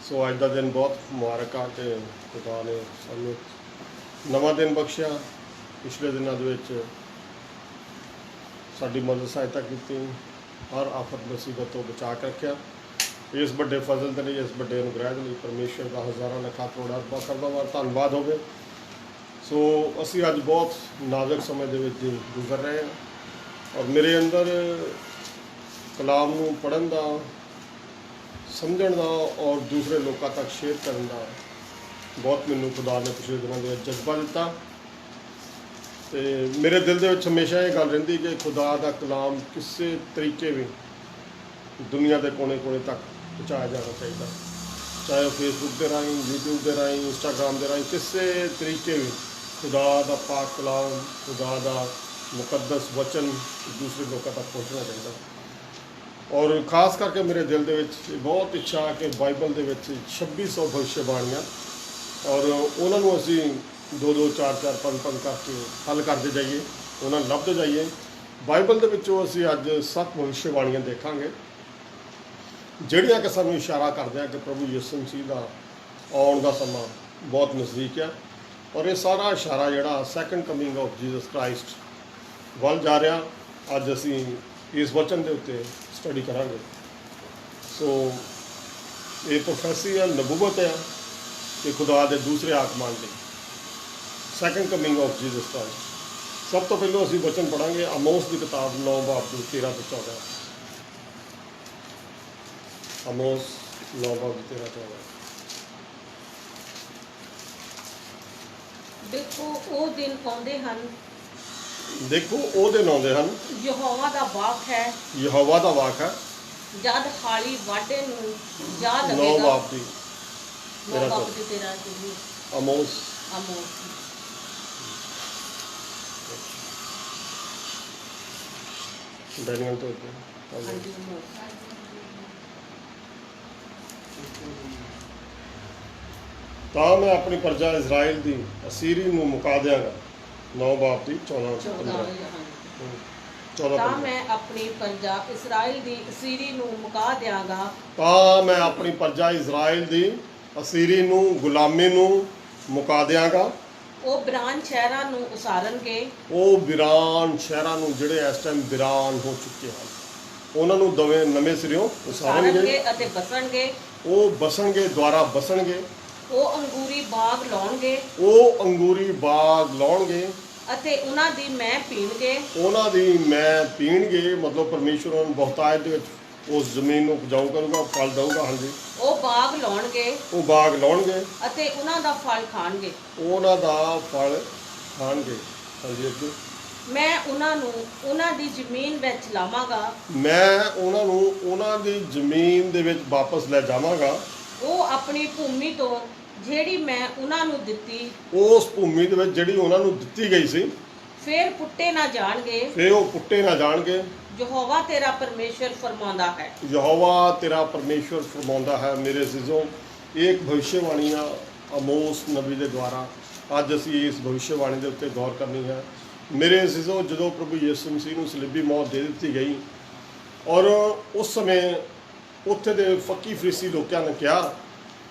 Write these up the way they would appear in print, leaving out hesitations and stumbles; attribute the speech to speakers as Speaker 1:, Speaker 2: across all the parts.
Speaker 1: ਸੋ ਅੱਜ ਦਾ ਦਿਨ ਬਹੁਤ ਮੁਬਾਰਕ ਆ ਕਿ ਖੁਦਾ ਨੇ ਸਾਨੂੰ ਨਵਾਂ ਦਿਨ ਬਖਸ਼ਿਆ। ਪਿਛਲੇ ਦਿਨਾਂ ਦੇ ਵਿੱਚ ਸਾਡੀ ਮਦਦ ਸਹਾਇਤਾ ਕੀਤੀ, ਹਰ ਆਫਤ ਮੁਸੀਬਤ ਤੋਂ ਬਚਾ ਕੇ ਰੱਖਿਆ। ਇਸ ਵੱਡੇ ਫਜ਼ਲ ਦੇ ਲਈ, ਇਸ ਵੱਡੇ ਅਨੁਗ੍ਰਹਿ ਦੇ ਲਈ ਪਰਮੇਸ਼ਰ ਦਾ ਹਜ਼ਾਰਾਂ ਲੱਖਾਂ ਕਰੋੜਾਂ ਅਰਬਾਂ ਕਰਦਾ ਵਾਰ ਧੰਨਵਾਦ ਹੋਵੇ। ਸੋ ਅਸੀਂ ਅੱਜ ਬਹੁਤ ਨਾਜ਼ੁਕ ਸਮੇਂ ਦੇ ਵਿੱਚ ਗੁਜ਼ਰ ਰਹੇ ਹਾਂ ਔਰ ਮੇਰੇ ਅੰਦਰ ਕਲਾਮ ਨੂੰ ਪੜ੍ਹਨ ਦਾ, ਸਮਝਣ ਦਾ ਔਰ ਦੂਸਰੇ ਲੋਕਾਂ ਤੱਕ ਸ਼ੇਅਰ ਕਰਨ ਦਾ ਬਹੁਤ ਮੈਨੂੰ ਖੁਦਾ ਨੇ ਪਿਛਲੇ ਦਿਨਾਂ ਦੇ ਵਿੱਚ ਜਜ਼ਬਾ ਦਿੱਤਾ। ਅਤੇ ਮੇਰੇ ਦਿਲ ਦੇ ਵਿੱਚ ਹਮੇਸ਼ਾ ਇਹ ਗੱਲ ਰਹਿੰਦੀ ਕਿ ਖੁਦਾ ਦਾ ਕਲਾਮ ਕਿਸੇ ਤਰੀਕੇ ਵੀ ਦੁਨੀਆ ਦੇ ਕੋਨੇ-ਕੋਨੇ ਤੱਕ ਪਹੁੰਚਾਇਆ ਜਾਣਾ ਚਾਹੀਦਾ, ਚਾਹੇ ਉਹ ਫੇਸਬੁੱਕ ਦੇ ਰਾਹੀਂ, ਯੂਟਿਊਬ ਦੇ ਰਾਹੀਂ, ਇੰਸਟਾਗ੍ਰਾਮ ਦੇ ਰਾਹੀਂ, ਕਿਸੇ ਤਰੀਕੇ ਵੀ ਖੁਦਾ ਦਾ ਪਾਕ ਕਲਾਮ, ਖੁਦਾ ਦਾ ਮੁਕੱਦਸ ਵਚਨ ਦੂਸਰੇ ਲੋਕਾਂ ਤੱਕ ਪਹੁੰਚਣਾ ਚਾਹੀਦਾ। ਔਰ ਖਾਸ ਕਰਕੇ ਮੇਰੇ ਦਿਲ ਦੇ ਵਿੱਚ ਬਹੁਤ ਇੱਛਾ ਕਿ ਬਾਈਬਲ ਦੇ ਵਿੱਚ 2600 ਭਵਿੱਖਬਾਣੀਆਂ ਔਰ ਉਹਨਾਂ ਨੂੰ ਅਸੀਂ 2-2, 4-4, 5-5 ਕਰਕੇ ਹੱਲ ਕਰਦੇ ਜਾਈਏ, ਉਹਨਾਂ ਨੂੰ ਲੱਭਦੇ ਜਾਈਏ। ਬਾਈਬਲ ਦੇ ਵਿੱਚੋਂ ਅਸੀਂ ਅੱਜ 7 ਭਵਿੱਖਬਾਣੀਆਂ ਦੇਖਾਂਗੇ ਜਿਹੜੀਆਂ ਕਿ ਸਾਨੂੰ ਇਸ਼ਾਰਾ ਕਰਦੇ ਆ ਕਿ ਪ੍ਰਭੂ ਯਿਸੂ ਮਸੀਹ ਦਾ ਆਉਣ ਦਾ ਸਮਾਂ ਬਹੁਤ ਨਜ਼ਦੀਕ ਹੈ। ਔਰ ਇਹ ਸਾਰਾ ਇਸ਼ਾਰਾ ਜਿਹੜਾ second coming of Jesus Christ ਵੱਲ ਜਾ ਰਿਹਾ। ਅੱਜ ਅਸੀਂ ਇਸ ਵਚਨ ਦੇ ਉੱਤੇ ਸਟੱਡੀ ਕਰਾਂਗੇ। ਸੋ ਇਹ ਪ੍ਰੋਫੈਸੀ ਹੈ, ਨਬੂਵਤ ਹੈ ਕਿ ਖੁਦਾ ਦੇ ਦੂਸਰੇ ਆਗਮਨ ਲਈ, second coming of Jesus Christ. ਸਭ ਤੋਂ ਪਹਿਲਾਂ ਅਸੀਂ ਵਚਨ ਪੜ੍ਹਾਂਗੇ ਆਮੋਸ ਦੀ ਕਿਤਾਬ 9 ਬਾਬ 13-14। ਆਮੋਸ 9 ਬਾਬ 13-14।
Speaker 2: ਦੇਖੋ ਉਹ ਦਿਨ ਆਉਂਦੇ ਹਨ,
Speaker 1: ਦੇਖੋ ਉਹ ਦਿਨ ਆਉਂਦੇ ਹਨ,
Speaker 2: ਯਹੋਵਾ ਦਾ ਵਾਕ ਹੈ,
Speaker 1: ਯਹੋਵਾ ਦਾ ਵਾਕ ਹੈ,
Speaker 2: ਜਦ ਹਾਲੀ ਵਾਢੇ ਨੂੰ ਜਾ
Speaker 1: 9
Speaker 2: ਲਵੇਗਾ।
Speaker 1: ਬਾਬ ਦੀ
Speaker 2: 9 ਬਾਬ
Speaker 1: 13-14।
Speaker 2: ਦੀ 13 ਦੀ
Speaker 1: ਆਮੋਸ
Speaker 2: ਆਮੋਸ।
Speaker 1: ਡੈਨੀਅਲ ਤੋਂ ਅੱਗੇ।
Speaker 2: ਹਾਂਜੀ, ਆਮੋਸ।
Speaker 1: ਤਾਂ ਮੈਂ ਆਪਣੀ ਪ੍ਰਜਾ ਇਜ਼ਰਾਈਲ ਦੀ ਅਸੀਰੀ ਨੂੰ ਮੁਕਾ ਦਿਆਂਗਾ। 9 ਬਾਬ ਦੀ 14-15।
Speaker 2: ਤਾਂ ਮੈਂ ਆਪਣੀ ਪ੍ਰਜਾ ਇਸਰਾਇਲ ਦੀ ਅਸੀਰੀ ਨੂੰ ਮੁਕਾ ਦਿਆਂਗਾ।
Speaker 1: ਤਾਂ ਮੈਂ ਆਪਣੀ ਪ੍ਰਜਾ ਇਜ਼ਰਾਈਲ ਦੀ ਅਸੀਰੀ ਨੂੰ, ਗੁਲਾਮੀ ਨੂੰ ਮੁਕਾ ਦਿਆਂਗਾ।
Speaker 2: ਉਹ ਬਿਰਾਨ ਸ਼ਹਿਰਾਂ ਨੂੰ ਉਸਾਰਨਗੇ,
Speaker 1: ਉਹ ਵੀਰਾਨ ਸ਼ਹਿਰਾਂ ਨੂੰ ਜਿਹੜੇ ਇਸ ਟਾਈਮ ਵੀਰਾਨ ਹੋ ਚੁੱਕੇ ਹਨ, ਉਹਨਾਂ ਨੂੰ ਨਵੇਂ ਸਿਰਿਓਂ ਉਸਾਰਨਗੇ
Speaker 2: ਅਤੇ ਬਸਣਗੇ।
Speaker 1: ਉਹ ਬਸਣਗੇ, ਦੁਆਰਾ ਬਸਣਗੇ।
Speaker 2: ਉਹ ਅੰਗੂਰੀ ਬਾਗ ਲਾਉਣਗੇ,
Speaker 1: ਉਹ ਅੰਗੂਰੀ ਬਾਗ ਲਾਉਣਗੇ
Speaker 2: ਅਤੇ ਉਹਨਾਂ ਦੀ ਮੈਂ ਪੀਣਗੇ।
Speaker 1: ਉਹਨਾਂ ਦੀ ਮੈਂ ਪੀਣਗੇ, ਮਤਲਬ ਪਰਮੇਸ਼ਰ ਉਹਨਾਂ ਨੂੰ ਬਹੁਤਾਇਤ ਦੇ ਵਿੱਚ ਉਸ ਜ਼ਮੀਨ ਨੂੰ ਉਪਜਾਊ ਕਰੂਗਾ, ਫਲ ਦੇਊਗਾ। ਹਾਂਜੀ,
Speaker 2: ਉਹ ਬਾਗ ਲਾਉਣਗੇ,
Speaker 1: ਉਹ ਬਾਗ ਲਾਉਣਗੇ
Speaker 2: ਅਤੇ ਉਹਨਾਂ ਦਾ ਫਲ ਖਾਣਗੇ।
Speaker 1: ਉਹਨਾਂ ਦਾ ਫਲ ਖਾਣਗੇ। ਹਾਂਜੀ, ਅੱਗੇ।
Speaker 2: ਮੈਂ ਉਹਨਾਂ ਨੂੰ ਉਹਨਾਂ ਦੀ ਜ਼ਮੀਨ ਵਿੱਚ ਲਾਵਾਂਗਾ,
Speaker 1: ਮੈਂ ਉਹਨਾਂ ਨੂੰ ਉਹਨਾਂ ਦੀ ਜ਼ਮੀਨ ਦੇ ਵਿੱਚ ਵਾਪਸ ਲੈ ਜਾਵਾਂਗਾ।
Speaker 2: ਉਹ ਆਪਣੀ ਭੂਮੀ ਤੋਂ ਜਿਹੜੀ ਮੈਂ ਉਹਨਾਂ ਨੂੰ ਦਿੱਤੀ,
Speaker 1: ਉਸ ਭੂਮੀ ਦੇ ਵਿੱਚ ਜਿਹੜੀ ਉਹਨਾਂ ਨੂੰ ਦਿੱਤੀ ਗਈ ਸੀ,
Speaker 2: ਫਿਰ ਪੁੱਟੇ ਨਾ ਜਾਣਗੇ।
Speaker 1: ਫਿਰ ਉਹ ਪੁੱਟੇ ਨਾ ਜਾਣਗੇ।
Speaker 2: ਯਹੋਵਾ ਤੇਰਾ ਪਰਮੇਸ਼ਰ ਫਰਮਾਉਂਦਾ ਹੈ।
Speaker 1: ਯਹੋਵਾ ਤੇਰਾ ਪਰਮੇਸ਼ਵਰ ਫਰਮਾਉਂਦਾ ਹੈ। ਮੇਰੇ ਅਜ਼ੀਜ਼ੋ, ਇਹ ਇੱਕ ਭਵਿੱਖਬਾਣੀ ਆ ਆਮੋਸ ਨਬੀ ਦੇ ਦੁਆਰਾ। ਅੱਜ ਅਸੀਂ ਇਸ ਭਵਿੱਖਬਾਣੀ ਦੇ ਉੱਤੇ ਗੌਰ ਕਰਨੀ ਹੈ। ਮੇਰੇ ਅਜ਼ੀਜ਼ੋ, ਜਦੋਂ ਪ੍ਰਭੂ ਯਿਸੂ ਮਸੀਹ ਨੂੰ ਸਲੀਬੀ ਮੌਤ ਦੇ ਦਿੱਤੀ ਗਈ ਔਰ ਉਸ ਸਮੇਂ ਉੱਥੇ ਦੇ ਫੱਕੀ ਫਰੀਸੀ ਲੋਕਾਂ ਨੇ ਕਿਹਾ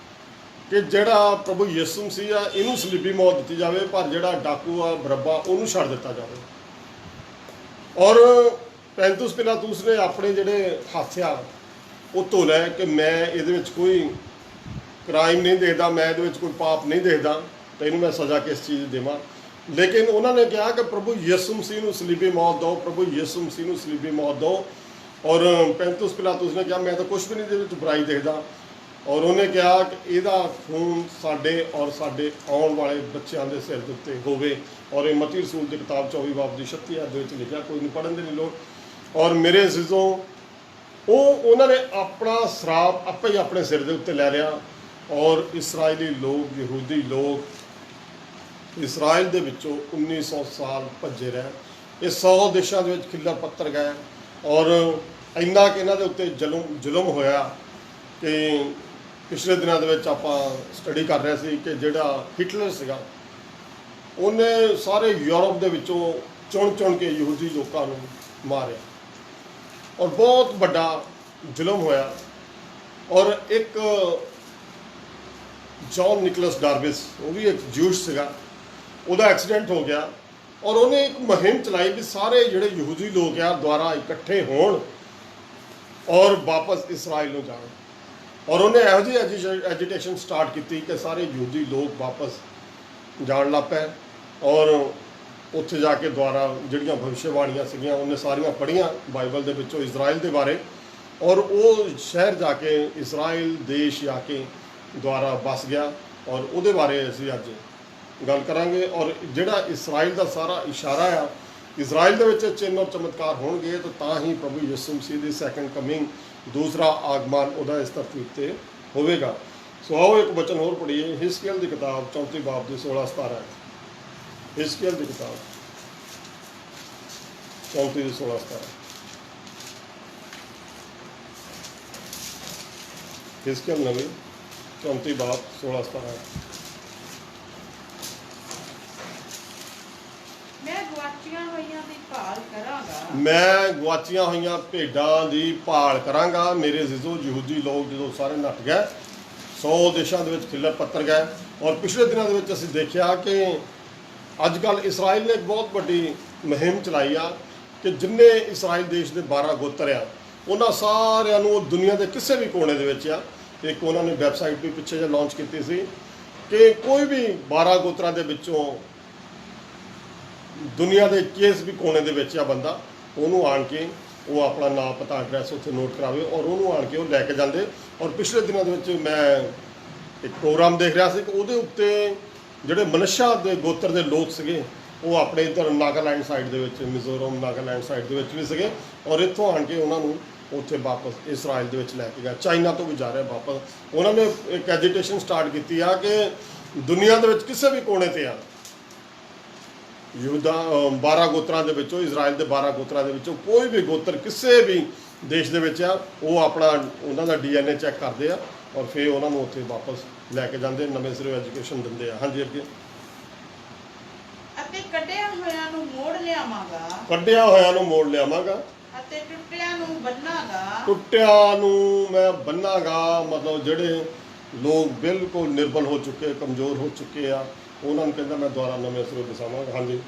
Speaker 1: ਕਿ ਜਿਹੜਾ ਪ੍ਰਭੂ ਯਿਸੂ ਮਸੀਹ ਆ ਇਹਨੂੰ ਸਲੀਬੀ ਮੌਤ ਦਿੱਤੀ ਜਾਵੇ, ਪਰ ਜਿਹੜਾ ਡਾਕੂ ਆ ਬਰੱਬਾ ਉਹਨੂੰ ਛੱਡ ਦਿੱਤਾ ਜਾਵੇ। ਔਰ ਪੈਂਤੂਸ ਪਿਲਾਤੂਸ ਨੇ ਆਪਣੇ ਜਿਹੜੇ ਹੱਥ ਆ ਉਹ ਧੋ ਲਏ ਕਿ ਮੈਂ ਇਹਦੇ ਵਿੱਚ ਕੋਈ ਕ੍ਰਾਈਮ ਨਹੀਂ ਦੇਖਦਾ, ਮੈਂ ਇਹਦੇ ਵਿੱਚ ਕੋਈ ਪਾਪ ਨਹੀਂ ਦੇਖਦਾ, ਤਾਂ ਇਹਨੂੰ ਮੈਂ ਸਜ਼ਾ ਕਿਸ ਚੀਜ਼ ਦੀ ਦੇਵਾਂ। ਲੇਕਿਨ ਉਹਨਾਂ ਨੇ ਕਿਹਾ ਕਿ ਪ੍ਰਭੂ ਯਿਸੂ ਮਸੀਹ ਨੂੰ ਸਲੀਬੀ ਮੌਤ ਦਿਓ, ਪ੍ਰਭੂ ਯਿਸੂ ਮਸੀਹ ਨੂੰ ਸਲੀਬੀ ਮੌਤ ਦਿਓ। ਔਰ ਪੈਂਤੂਸ ਪਿਲਾਤੂਸ ਨੇ ਕਿਹਾ ਮੈਂ ਤਾਂ ਕੁਛ ਵੀ ਨਹੀਂ ਇਹਦੇ ਵਿੱਚ ਬੁਰਾਈ ਦੇਖਦਾ। ਔਰ ਉਹਨੇ ਕਿਹਾ ਕਿ ਇਹਦਾ ਖੂਨ ਸਾਡੇ ਔਰ ਸਾਡੇ ਆਉਣ ਵਾਲੇ ਬੱਚਿਆਂ ਦੇ ਸਿਰ ਦੇ ਉੱਤੇ ਹੋਵੇ। ਔਰ ਇਹ ਮਤੀ ਰਸੂਲ ਦੀ ਕਿਤਾਬ 24 ਬਾਬ ਦੀ 36 ਆਇਤ ਦੇ ਵਿੱਚ ਲਿਖਿਆ, ਕੋਈ ਨਹੀਂ ਪੜ੍ਹਨ ਦੀ ਨਹੀਂ ਲੋੜ। ਔਰ ਮੇਰੇ ਅਜ਼ੀਜ਼ੋ, ਉਹਨਾਂ ਨੇ ਆਪਣਾ ਸਰਾਪ ਆਪੇ ਹੀ ਆਪਣੇ ਸਿਰ ਦੇ ਉੱਤੇ ਲੈ ਲਿਆ। ਔਰ ਇਸਰਾਇਲੀ ਲੋਕ, ਯਹੂਦੀ ਲੋਕ ਇਸਰਾਇਲ ਦੇ ਵਿੱਚੋਂ 1900 ਸਾਲ ਭੱਜੇ ਰਹੇ। ਇਹ 100 ਦੇਸ਼ਾਂ ਦੇ ਵਿੱਚ ਖਿੱਲਰ ਪੱਤਰ ਗਏ ਔਰ ਇੰਨਾ ਕਿ ਇਹਨਾਂ ਦੇ ਉੱਤੇ ਜ਼ੁਲਮ ਹੋਇਆ ਕਿ ਪਿਛਲੇ ਦਿਨਾਂ ਦੇ ਵਿੱਚ ਆਪਾਂ ਸਟੱਡੀ ਕਰ ਰਹੇ ਸੀ ਕਿ ਜਿਹੜਾ ਹਿਟਲਰ ਸੀਗਾ ਉਹਨੇ ਸਾਰੇ ਯੂਰਪ ਦੇ ਵਿੱਚੋਂ ਚੁਣ ਕੇ ਯਹੂਦੀ ਲੋਕਾਂ ਨੂੰ ਮਾਰਿਆ ਔਰ ਬਹੁਤ ਵੱਡਾ ਜ਼ੁਲਮ ਹੋਇਆ। ਔਰ ਇੱਕ ਜੌਨ ਨਿਕਲਸ ਡਾਰਵਿਸ, ਉਹ ਵੀ ਇੱਕ ਜੂਸ਼ ਸੀਗਾ, ਉਹਦਾ ਐਕਸੀਡੈਂਟ ਹੋ ਗਿਆ ਔਰ ਉਹਨੇ ਇੱਕ ਮੁਹਿੰਮ ਚਲਾਈ ਵੀ ਸਾਰੇ ਜਿਹੜੇ ਯਹੂਦੀ ਲੋਕ ਆ ਦੁਆਰਾ ਇਕੱਠੇ ਹੋਣ ਔਰ ਵਾਪਸ ਇਸਰਾਇਲ ਨੂੰ ਜਾਣ। ਔਰ ਉਹਨੇ ਇਹੋ ਜਿਹੀ ਐਜੀਟੇਸ਼ਨ ਸਟਾਰਟ ਕੀਤੀ ਕਿ ਸਾਰੇ ਯਹੂਦੀ ਲੋਕ ਵਾਪਸ ਜਾਣ ਲੱਗ ਪਏ ਔਰ ਉੱਥੇ ਜਾ ਕੇ ਦੁਆਰਾ ਜਿਹੜੀਆਂ ਭਵਿੱਖਬਾਣੀਆਂ ਸੀਗੀਆਂ ਉਹਨੇ ਸਾਰੀਆਂ ਪੜ੍ਹੀਆਂ ਬਾਈਬਲ ਦੇ ਵਿੱਚੋਂ ਇਜ਼ਰਾਈਲ ਦੇ ਬਾਰੇ, ਔਰ ਉਹ ਸ਼ਹਿਰ ਜਾ ਕੇ ਇਜ਼ਰਾਈਲ ਦੇਸ਼ ਜਾ ਕੇ ਦੁਆਰਾ ਵਸ ਗਿਆ ਔਰ ਉਹਦੇ ਬਾਰੇ ਅਸੀਂ ਅੱਜ ਗੱਲ ਕਰਾਂਗੇ। ਔਰ ਜਿਹੜਾ ਇਸਰਾਇਲ ਦਾ ਸਾਰਾ ਇਸ਼ਾਰਾ ਆ, ਇਜ਼ਰਾइल ਦੇ ਵਿੱਚ ਚਿੰਨ੍ਹ ਔਰ ਚਮਤਕਾਰ ਹੋਣਗੇ ਤਾਂ ਹੀ ਪ੍ਰਭੂ ਯਿਸੂ ਮਸੀਹ ਦੀ ਸੈਕੰਡ ਕਮਿੰਗ, ਦੂਸਰਾ ਆਗਮਨ ਉਹਦਾ ਇਸ ਧਰਤੀ ਉੱਤੇ ਹੋਵੇਗਾ। ਸੋ ਆਓ ਇੱਕ ਵਚਨ ਹੋਰ ਪੜ੍ਹੀਏ, ਹਿਜ਼ਕੀਏਲ ਦੀ ਕਿਤਾਬ 34 ਬਾਬ ਦੇ 16-17। ਹਿਜ਼ਕੀਏਲ ਦੀ ਕਿਤਾਬ 34 ਦੇ 16-17। ਹਿਜ਼ਕੀਏਲ ਨਵੀਂ 34 ਬਾਬ 16-17।
Speaker 2: ਮੈਂ ਗਵਾਚੀਆਂ
Speaker 1: ਹੋਈਆਂ ਭੇਡਾਂ ਦੀ ਭਾਲ ਕਰਾਂਗਾ। ਮੇਰੇ ਜ਼ਿਜ਼ੋ ਯਹੂਦੀ ਲੋਕ ਜਦੋਂ ਸਾਰੇ ਨੱਠ ਗਏ, 100 ਦੇਸ਼ਾਂ ਦੇ ਵਿੱਚ ਖਿੱਲਰ ਪੱਤਰ ਗਏ। ਔਰ ਪਿਛਲੇ ਦਿਨਾਂ ਦੇ ਵਿੱਚ ਅਸੀਂ ਦੇਖਿਆ ਕਿ ਅੱਜ ਕੱਲ੍ਹ ਇਸਰਾਇਲ ਨੇ ਇੱਕ ਬਹੁਤ ਵੱਡੀ ਮੁਹਿੰਮ ਚਲਾਈ ਆ ਕਿ ਜਿੰਨੇ ਇਸਰਾਇਲ ਦੇਸ਼ ਦੇ 12 ਗੋਤਰ ਆ ਉਹਨਾਂ ਸਾਰਿਆਂ ਨੂੰ ਦੁਨੀਆ ਦੇ ਕਿਸੇ ਵੀ ਕੋਨੇ ਦੇ ਵਿੱਚ ਆ, ਇੱਕ ਉਹਨਾਂ ਨੇ ਵੈਬਸਾਈਟ ਵੀ ਪਿੱਛੇ ਜਿਹੇ ਲਾਂਚ ਕੀਤੀ ਸੀ ਕਿ ਕੋਈ ਵੀ 12 ਗੋਤਰਾਂ ਦੇ ਵਿੱਚੋਂ ਦੁਨੀਆ ਦੇ ਕਿਸ ਵੀ ਕੋਨੇ ਦੇ ਵਿੱਚ ਆ ਬੰਦਾ, ਉਹਨੂੰ ਆਣ ਕੇ ਉਹ ਆਪਣਾ ਨਾਮ ਪਤਾ ਐਡਰੈਸ ਉੱਥੇ ਨੋਟ ਕਰਾਵੇ ਔਰ ਉਹਨੂੰ ਆਣ ਕੇ ਉਹ ਲੈ ਕੇ ਜਾਂਦੇ। ਔਰ ਪਿਛਲੇ ਦਿਨਾਂ ਦੇ ਵਿੱਚ ਮੈਂ ਇੱਕ ਪ੍ਰੋਗਰਾਮ ਦੇਖ ਰਿਹਾ ਸੀ ਕਿ ਉਹਦੇ ਉੱਤੇ ਜਿਹੜੇ ਮਨਸ਼ਾ ਦੇ ਗੋਤਰ ਦੇ ਲੋਕ ਸੀਗੇ ਉਹ ਆਪਣੇ ਇੱਧਰ ਨਾਗਾਲੈਂਡ ਸਾਈਡ ਦੇ ਵਿੱਚ, ਮਿਜ਼ੋਰਮ ਨਾਗਾਲੈਂਡ ਸਾਈਡ ਦੇ ਵਿੱਚ ਵੀ ਸੀਗੇ ਔਰ ਇੱਥੋਂ ਆਣ ਕੇ ਉਹਨਾਂ ਨੂੰ ਉੱਥੇ ਵਾਪਸ ਇਸਰਾਇਲ ਦੇ ਵਿੱਚ ਲੈ ਕੇ ਗਿਆ। ਚਾਈਨਾ ਤੋਂ ਵੀ ਜਾ ਰਿਹਾ ਵਾਪਸ। ਉਹਨਾਂ ਨੇ ਇੱਕ ਐਜੀਟੇਸ਼ਨ ਸਟਾਰਟ ਕੀਤੀ ਆ ਕਿ ਦੁਨੀਆ ਦੇ ਵਿੱਚ ਕਿਸੇ ਵੀ ਕੋਨੇ 'ਤੇ ਆ ਯਹੂਦਾ 12 ਗੋਤਰਾਂ ਦੇ ਵਿੱਚੋਂ, ਇਜ਼ਰਾइल ਦੇ 12 ਗੋਤਰਾਂ ਦੇ ਵਿੱਚੋਂ ਕੋਈ ਵੀ ਗੋਤਰ ਕਿਸੇ ਵੀ ਦੇਸ਼ ਦੇ ਵਿੱਚ ਆ, ਉਹ ਆਪਣਾ ਉਹਨਾਂ ਦਾ DNA ਚੈੱਕ ਕਰਦੇ ਆ ਔਰ ਫਿਰ ਉਹਨਾਂ ਨੂੰ ਉੱਥੇ ਵਾਪਸ ਲੈ ਕੇ ਜਾਂਦੇ, ਨਵੇਂ ਸਿਰੋਂ ਐਜੂਕੇਸ਼ਨ ਦਿੰਦੇ ਆ। ਹਾਂਜੀ ਅੱਗੇ।
Speaker 2: ਅਤੇ ਕੱਢਿਆ ਹੋਇਆਂ ਨੂੰ ਮੋੜ ਲਿਆਵਾਂਗਾ,
Speaker 1: ਕੱਢਿਆ ਹੋਇਆਂ ਨੂੰ ਮੋੜ ਲਿਆਵਾਂਗਾ
Speaker 2: ਅਤੇ ਟੁੱਟਿਆਂ ਨੂੰ ਬੰਨਾਂਗਾ।
Speaker 1: ਟੁੱਟਿਆਂ ਨੂੰ ਮੈਂ ਬੰਨਾਂਗਾ, ਮਤਲਬ ਜਿਹੜੇ ਲੋਕ ਬਿਲਕੁਲ ਨਿਰਬਲ ਹੋ ਚੁੱਕੇ, ਕਮਜ਼ੋਰ ਹੋ ਚੁੱਕੇ ਆ, ਉਹਨਾਂ ਨੂੰ ਕਹਿੰਦਾ ਮੈਂ ਦੁਆਰਾ ਨਵੇਂ ਸਿਰੋਂ ਵਸਾਵਾਂਗਾ। ਹਾਂਜੀ।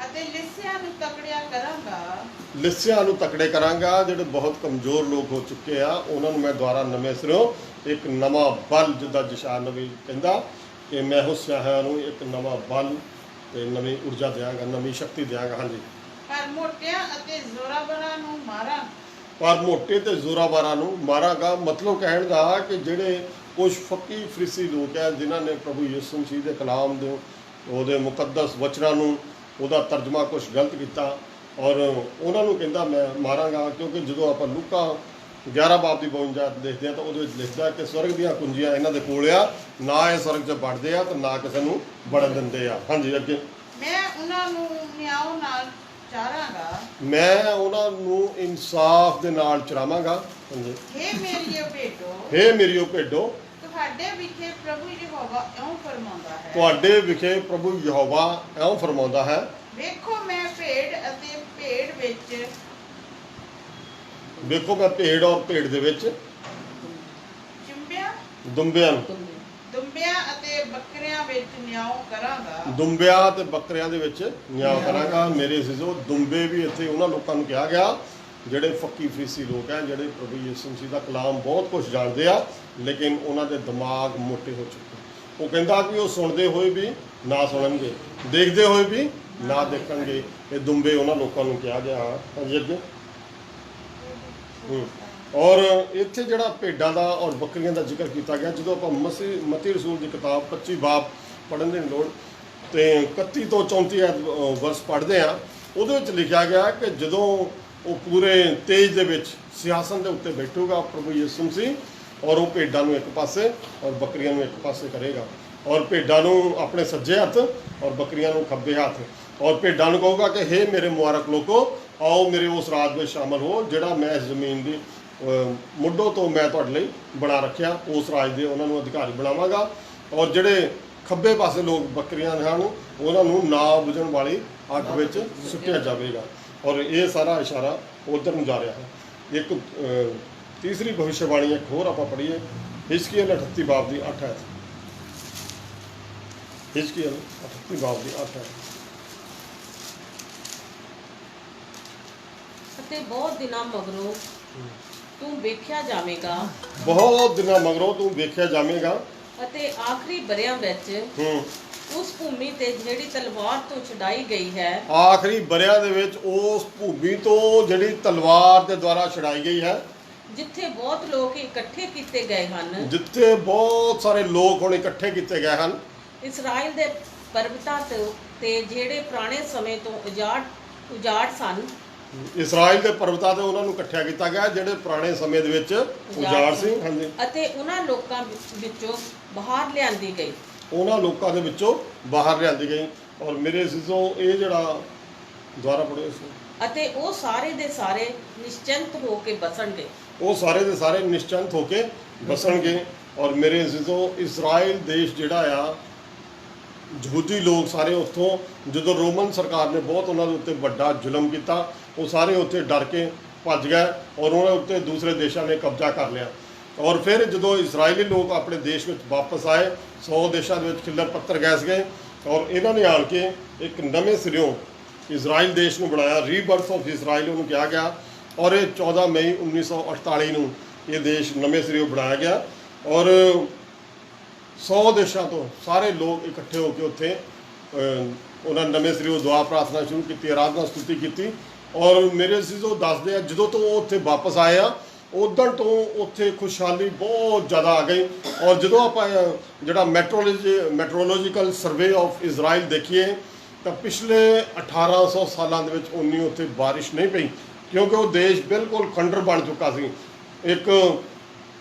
Speaker 2: ਅਤੇ ਲਿੱਸਿਆਂ ਨੂੰ ਤਕੜਿਆ ਕਰਾਂਗਾ,
Speaker 1: ਲਿੱਸਿਆਂ ਨੂੰ ਤਕੜੇ ਕਰਾਂਗਾ। ਜਿਹੜੇ ਬਹੁਤ ਕਮਜ਼ੋਰ ਲੋਕ ਹੋ ਚੁੱਕੇ ਆ ਉਹਨਾਂ ਨੂੰ ਮੈਂ ਦੁਆਰਾ ਨਵੇਂ ਸਿਰੋਂ ਇੱਕ ਨਵਾਂ ਬਲ, ਜਿੱਦਾਂ ਜਸ਼ਾਨ ਨਬੀ ਕਹਿੰਦਾ ਕਿ ਮੈਂ ਹੁਸਿਆਂ ਨੂੰ ਇੱਕ ਨਵਾਂ ਬਲ ਤੇ ਨਵੀਂ ਊਰਜਾ ਦਿਆਂਗਾ, ਨਵੀਂ ਸ਼ਕਤੀ ਦਿਆਂਗਾ। ਹਾਂਜੀ।
Speaker 2: ਪਰ ਮੋਟਿਆਂ ਅਤੇ ਜ਼ੋਰਾਵਰਾਂ ਨੂੰ ਮਾਰਾਂ,
Speaker 1: ਪਰ ਮੋਟੇ ਤੇ ਜ਼ੋਰਾਵਰਾਂ ਨੂੰ ਮਾਰਾਂਗਾ। ਮਤਲਬ ਕਹਿਣ ਦਾ ਕਿ ਜਿਹੜੇ ਕੁਝ ਫੱਕੀ ਫਰੀਸੀ ਲੋਕ ਹੈ ਜਿਨ੍ਹਾਂ ਨੇ ਪ੍ਰਭੂ ਯਿਸੂ ਮਸੀਹ ਦੇ ਕਲਾਮ ਦੇ ਉਹਦੇ ਮੁਕੱਦਸ ਵਚਨਾਂ ਨੂੰ ਉਹਦਾ ਤਰਜਮਾ ਕੁਝ ਗਲਤ ਕੀਤਾ ਔਰ ਉਹਨਾਂ ਨੂੰ ਕਹਿੰਦਾ ਮੈਂ ਮਾਰਾਂਗਾ। ਕਿਉਂਕਿ ਜਦੋਂ ਆਪਾਂ ਲੂਕਾ 11 ਬਾਬ ਦੀ 52 ਦੇਖਦੇ ਹਾਂ ਤਾਂ ਉਹਦੇ ਵਿੱਚ ਲਿਖਦਾ ਕਿ ਸਵਰਗ ਦੀਆਂ ਕੁੰਜੀਆਂ ਇਹਨਾਂ ਦੇ ਕੋਲ ਆ, ਨਾ ਇਹ ਸਵਰਗ 'ਚ ਵੜਦੇ ਆ ਤੇ ਨਾ ਕਿਸੇ ਨੂੰ ਵੜਨ ਦਿੰਦੇ ਆ। ਹਾਂਜੀ ਅੱਗੇ।
Speaker 2: ਮੈਂ ਉਹਨਾਂ ਨੂੰ ਨਿਆਂ ਨਾਲ ਚਾਰਾਂਗਾ,
Speaker 1: ਮੈਂ ਉਹਨਾਂ ਨੂੰ ਇਨਸਾਫ ਦੇ ਨਾਲ ਚਰਾਵਾਂਗਾ। ਹਾਂਜੀ।
Speaker 2: ਹੇ ਮੇਰੀਓ ਭੇਡੋ,
Speaker 1: ਹੇ ਮੇਰੀਓ ਭੇਡੋ,
Speaker 2: ਤੁਹਾਡੇ ਵਿਖੇ ਪ੍ਰਭੂ ਯਹੋਵਾ ਇਉਂ ਫਰਮਾਉਂਦਾ ਹੈ,
Speaker 1: ਤੁਹਾਡੇ ਵਿਖੇ ਪ੍ਰਭੂ ਯਹੋਵਾ ਇਉਂ ਫਰਮਾਉਂਦਾ ਹੈ,
Speaker 2: ਵੇਖੋ ਮੈਂ ਭੇਡ ਅਤੇ ਭੇਡ ਵਿੱਚ,
Speaker 1: ਵੇਖੋ ਮੈਂ ਭੇਡ ਔਰ ਭੇਡ ਦੇ ਵਿੱਚ
Speaker 2: ਦੁੰਬਿਆਂ ਅਤੇ ਬੱਕਰਿਆਂ ਵਿੱਚ ਨਿਆਂ ਕਰਾਂਗਾ।
Speaker 1: ਦੁੰਬਿਆਂ ਤੇ ਬੱਕਰਿਆਂ ਦੇ ਵਿੱਚ ਨਿਆਂ ਕਰਾਂਗਾ। ਮੇਰੇ ਸਿਜ਼ੋ ਦੁੰਬੇ ਵੀ ਇੱਥੇ ਉਹਨਾਂ ਲੋਕਾਂ ਨੂੰ ਕਿਹਾ ਗਿਆ ਜਿਹੜੇ ਫੱਕੀ ਫਰੀਸੀ ਲੋਕ ਹੈ, ਜਿਹੜੇ ਪ੍ਰਭੂ ਯਿਸੂ ਮਸੀਹ ਦਾ ਕਲਾਮ ਬਹੁਤ ਕੁਝ ਜਾਣਦੇ ਆ ਲੇਕਿਨ ਉਹਨਾਂ ਦੇ ਦਿਮਾਗ ਮੋਟੇ ਹੋ ਚੁੱਕੇ। ਉਹ ਕਹਿੰਦਾ ਕਿ ਉਹ ਸੁਣਦੇ ਹੋਏ ਵੀ ਨਾ ਸੁਣਨਗੇ, ਦੇਖਦੇ ਹੋਏ ਵੀ ਨਾ ਦੇਖਣਗੇ। ਇਹ ਦੁੰਬੇ ਉਹਨਾਂ ਲੋਕਾਂ ਨੂੰ ਕਿਹਾ ਗਿਆ। ਹਾਂਜੀ ਅੱਗੇ। ਔਰ ਇੱਥੇ ਜਿਹੜਾ ਭੇਡਾਂ ਦਾ ਔਰ ਬੱਕਰੀਆਂ ਦਾ ਜ਼ਿਕਰ ਕੀਤਾ ਗਿਆ, ਜਦੋਂ ਆਪਾਂ ਮਤੀ ਰਸੂਲ ਦੀ ਕਿਤਾਬ 25 ਬਾਬ ਪੜ੍ਹਨ ਦੀ ਲੋੜ ਤੇ 31 ਤੋਂ 34 ਵਰਸ ਪੜ੍ਹਦੇ ਆ, ਉਹਦੇ ਵਿੱਚ ਲਿਖਿਆ ਗਿਆ ਕਿ ਜਦੋਂ ਉਹ ਪੂਰੇ ਤੇਜ ਦੇ ਵਿੱਚ ਸਿਆਸਨ ਦੇ ਉੱਤੇ ਬੈਠੂਗਾ ਪ੍ਰਭੂ ਯਿਸੂ ਮਸੀਹ ਔਰ ਉਹ ਭੇਡਾਂ ਨੂੰ ਇੱਕ ਪਾਸੇ ਔਰ ਬੱਕਰੀਆਂ ਨੂੰ ਇੱਕ ਪਾਸੇ ਕਰੇਗਾ ਔਰ ਭੇਡਾਂ ਨੂੰ ਆਪਣੇ ਸੱਜੇ ਹੱਥ ਔਰ ਬੱਕਰੀਆਂ ਨੂੰ ਖੱਬੇ ਹੱਥ ਔਰ ਭੇਡਾਂ ਨੂੰ ਕਹੂਗਾ ਕਿ ਹੇ ਮੇਰੇ ਮੁਬਾਰਕ ਲੋਕੋ, ਆਓ ਮੇਰੇ ਉਸ ਰਾਜ ਵਿੱਚ ਸ਼ਾਮਲ ਹੋ ਜਿਹੜਾ ਮੈਂ ਇਸ ਜ਼ਮੀਨ ਦੀ ਮੁੱਢੋਂ ਤੋਂ ਮੈਂ ਤੁਹਾਡੇ ਲਈ ਬਣਾ ਰੱਖਿਆ। ਉਸ ਰਾਜ ਦੇ ਉਹਨਾਂ ਨੂੰ ਅਧਿਕਾਰੀ ਬਣਾਵਾਂਗਾ ਔਰ ਜਿਹੜੇ ਖੱਬੇ ਪਾਸੇ ਲੋਕ ਬੱਕਰੀਆਂ ਹਨ ਉਹਨਾਂ ਨੂੰ ਨਾ ਬੁਝਣ ਵਾਲੀ ਅੱਗ ਵਿੱਚ ਸੁੱਟਿਆ ਜਾਵੇਗਾ। ਔਰ ਇਹ ਸਾਰਾ ਇਸ਼ਾਰਾ ਉਧਰ ਨੂੰ ਜਾ ਰਿਹਾ ਹੈ। ਇੱਕ ਤੀਸਰੀ ਭਵਿੱਖਬਾਣੀ ਇੱਕ ਹੋਰ ਆਪਾਂ ਪੜ੍ਹੀਏ, ਹਿਜ਼ਕੀਏਲ 38 ਬਾਬ ਦੀ 8 ਆਇਤ। हिजकियल 38 बाब की 8 है।
Speaker 2: ਅਤੇ ਬਹੁਤ ਦਿਨਾਂ ਮਗਰੋਂ ਤੂੰ ਵੇਖਿਆ ਜਾਵੇਗਾ
Speaker 1: बहुत दिनों मगरों तू वेख्या जावेगा।
Speaker 2: ਅਤੇ ਆਖਰੀ ਬਰਿਆਂ ਵਿੱਚ ਉਸ ਭੂਮੀ ਤੇ ਜਿਹੜੀ ਤਲਵਾਰ ਤੋਂ ਛਡਾਈ ਗਈ ਹੈ
Speaker 1: आखिरी बरिया दे विच उस भूमि तो जिहड़ी तलवार के द्वारा छड़ाई गई है,
Speaker 2: ਜਿੱਥੇ ਬਹੁਤ ਲੋਕ ਇਕੱਠੇ ਕੀਤੇ ਗਏ ਹਨ।
Speaker 1: जिथे बहुत सारे लोग हुण इकट्ठे किए गए हैं।
Speaker 2: ਇਸਰਾਇਲ ਦੇ ਪਰਬਤਾਂ ਤੇ ਜਿਹੜੇ ਪੁਰਾਣੇ ਸਮੇਂ ਤੋਂ ਉਜਾੜ ਸਨ
Speaker 1: ਇਸਰਾਇਲ ਦੇ ਪਰਬਤਾਂ ਤੇ ਉਹਨਾਂ ਨੂੰ ਇਕੱਠਿਆ ਕੀਤਾ ਗਿਆ ਜਿਹੜੇ ਪੁਰਾਣੇ ਸਮੇਂ ਦੇ ਵਿੱਚ ਉਜਾੜ ਸੀ। ਹਾਂਜੀ,
Speaker 2: ਅਤੇ ਉਹਨਾਂ ਲੋਕਾਂ ਵਿੱਚੋਂ ਬਾਹਰ ਲਿਆਂਦੀ ਗਈ।
Speaker 1: ਉਹਨਾਂ ਲੋਕਾਂ ਦੇ ਵਿੱਚੋਂ ਬਾਹਰ ਲਿਆਂਦੀ ਗਈ। ਔਰ ਮੇਰੇ ਅਜ਼ੀਜ਼ੋ, ਇਹ ਜਿਹੜਾ ਦੁਆਰਾ ਪੜ੍ਹੋ ਇਸ ਨੂੰ।
Speaker 2: ਅਤੇ ਉਹ ਸਾਰੇ ਦੇ ਸਾਰੇ ਨਿਸ਼ਚਿੰਤ ਹੋ ਕੇ ਬਸਣਗੇ।
Speaker 1: ਉਹ ਸਾਰੇ ਦੇ ਸਾਰੇ ਨਿਸ਼ਚਿੰਤ ਹੋ ਕੇ ਬਸਣਗੇ। ਔਰ ਮੇਰੇ ਅਜ਼ੀਜ਼ੋ, ਇਸਰਾਇਲ ਦੇਸ਼ ਜਿਹੜਾ ਆ, ਯਹੂਦੀ ਲੋਕ ਸਾਰੇ ਉੱਥੋਂ, ਜਦੋਂ ਰੋਮਨ ਸਰਕਾਰ ਨੇ ਬਹੁਤ ਉਹਨਾਂ ਦੇ ਉੱਤੇ ਵੱਡਾ ਜ਼ੁਲਮ ਕੀਤਾ, ਉਹ ਸਾਰੇ ਉੱਥੇ ਡਰ ਕੇ ਭੱਜ ਗਏ ਔਰ ਉਹਨਾਂ ਉੱਤੇ ਦੂਸਰੇ ਦੇਸ਼ਾਂ ਨੇ ਕਬਜ਼ਾ ਕਰ ਲਿਆ। ਔਰ ਫਿਰ ਜਦੋਂ ਇਸਰਾਇਲੀ ਲੋਕ ਆਪਣੇ ਦੇਸ਼ ਵਿੱਚ ਵਾਪਸ ਆਏ, 100 ਦੇਸ਼ਾਂ ਦੇ ਵਿੱਚ ਖਿੱਲਰ ਪੱਤਰ ਗੈਸ ਗਏ ਔਰ ਇਹਨਾਂ ਨੇ ਆਣ ਕੇ ਇੱਕ ਨਵੇਂ ਸਿਰਿਓਂ ਇਸਰਾਇਲ ਦੇਸ਼ ਨੂੰ ਬਣਾਇਆ। ਰੀਬਰਥ ਆਫ ਇਸਰਾਇਲ ਉਹਨੂੰ ਕਿਹਾ ਗਿਆ। ਔਰ ਇਹ 14 ਮਈ 1948 ਨੂੰ ਇਹ ਦੇਸ਼ ਨਵੇਂ ਸਿਰਿਓਂ ਬਣਾਇਆ ਗਿਆ। ਔਰ 100 ਦੇਸ਼ਾਂ ਤੋਂ ਸਾਰੇ ਲੋਕ ਇਕੱਠੇ ਹੋ ਕੇ ਉੱਥੇ ਉਹਨਾਂ ਨਵੇਂ ਸਿਰਿਓਂ ਦੁਆ ਪ੍ਰਾਰਥਨਾ ਸ਼ੁਰੂ ਕੀਤੀ, ਆਰਾਧਨਾ ਸਤੁਤੀ ਕੀਤੀ। ਔਰ ਮੇਰੇ ਅਜ਼ੀਜ਼ੋ ਦੱਸਦੇ ਆ, ਜਦੋਂ ਤੋਂ ਉਹ ਉੱਥੇ ਵਾਪਸ ਆਏ ਆ, ਉਦੋਂ ਤੋਂ ਉੱਥੇ ਖੁਸ਼ਹਾਲੀ ਬਹੁਤ ਜ਼ਿਆਦਾ ਆ ਗਈ। ਔਰ ਜਦੋਂ ਆਪਾਂ ਜਿਹੜਾ ਮੈਟਰੋਲੋਜੀਕਲ ਸਰਵੇ ਆਫ ਇਜ਼ਰਾਈਲ ਦੇਖੀਏ ਤਾਂ ਪਿਛਲੇ 1800 ਸਾਲਾਂ ਦੇ ਵਿੱਚ ਉਨੀ ਉੱਥੇ ਬਾਰਿਸ਼ ਨਹੀਂ ਪਈ, ਕਿਉਂਕਿ ਉਹ ਦੇਸ਼ ਬਿਲਕੁਲ ਖੰਡਰ ਬਣ ਚੁੱਕਾ ਸੀ, ਇੱਕ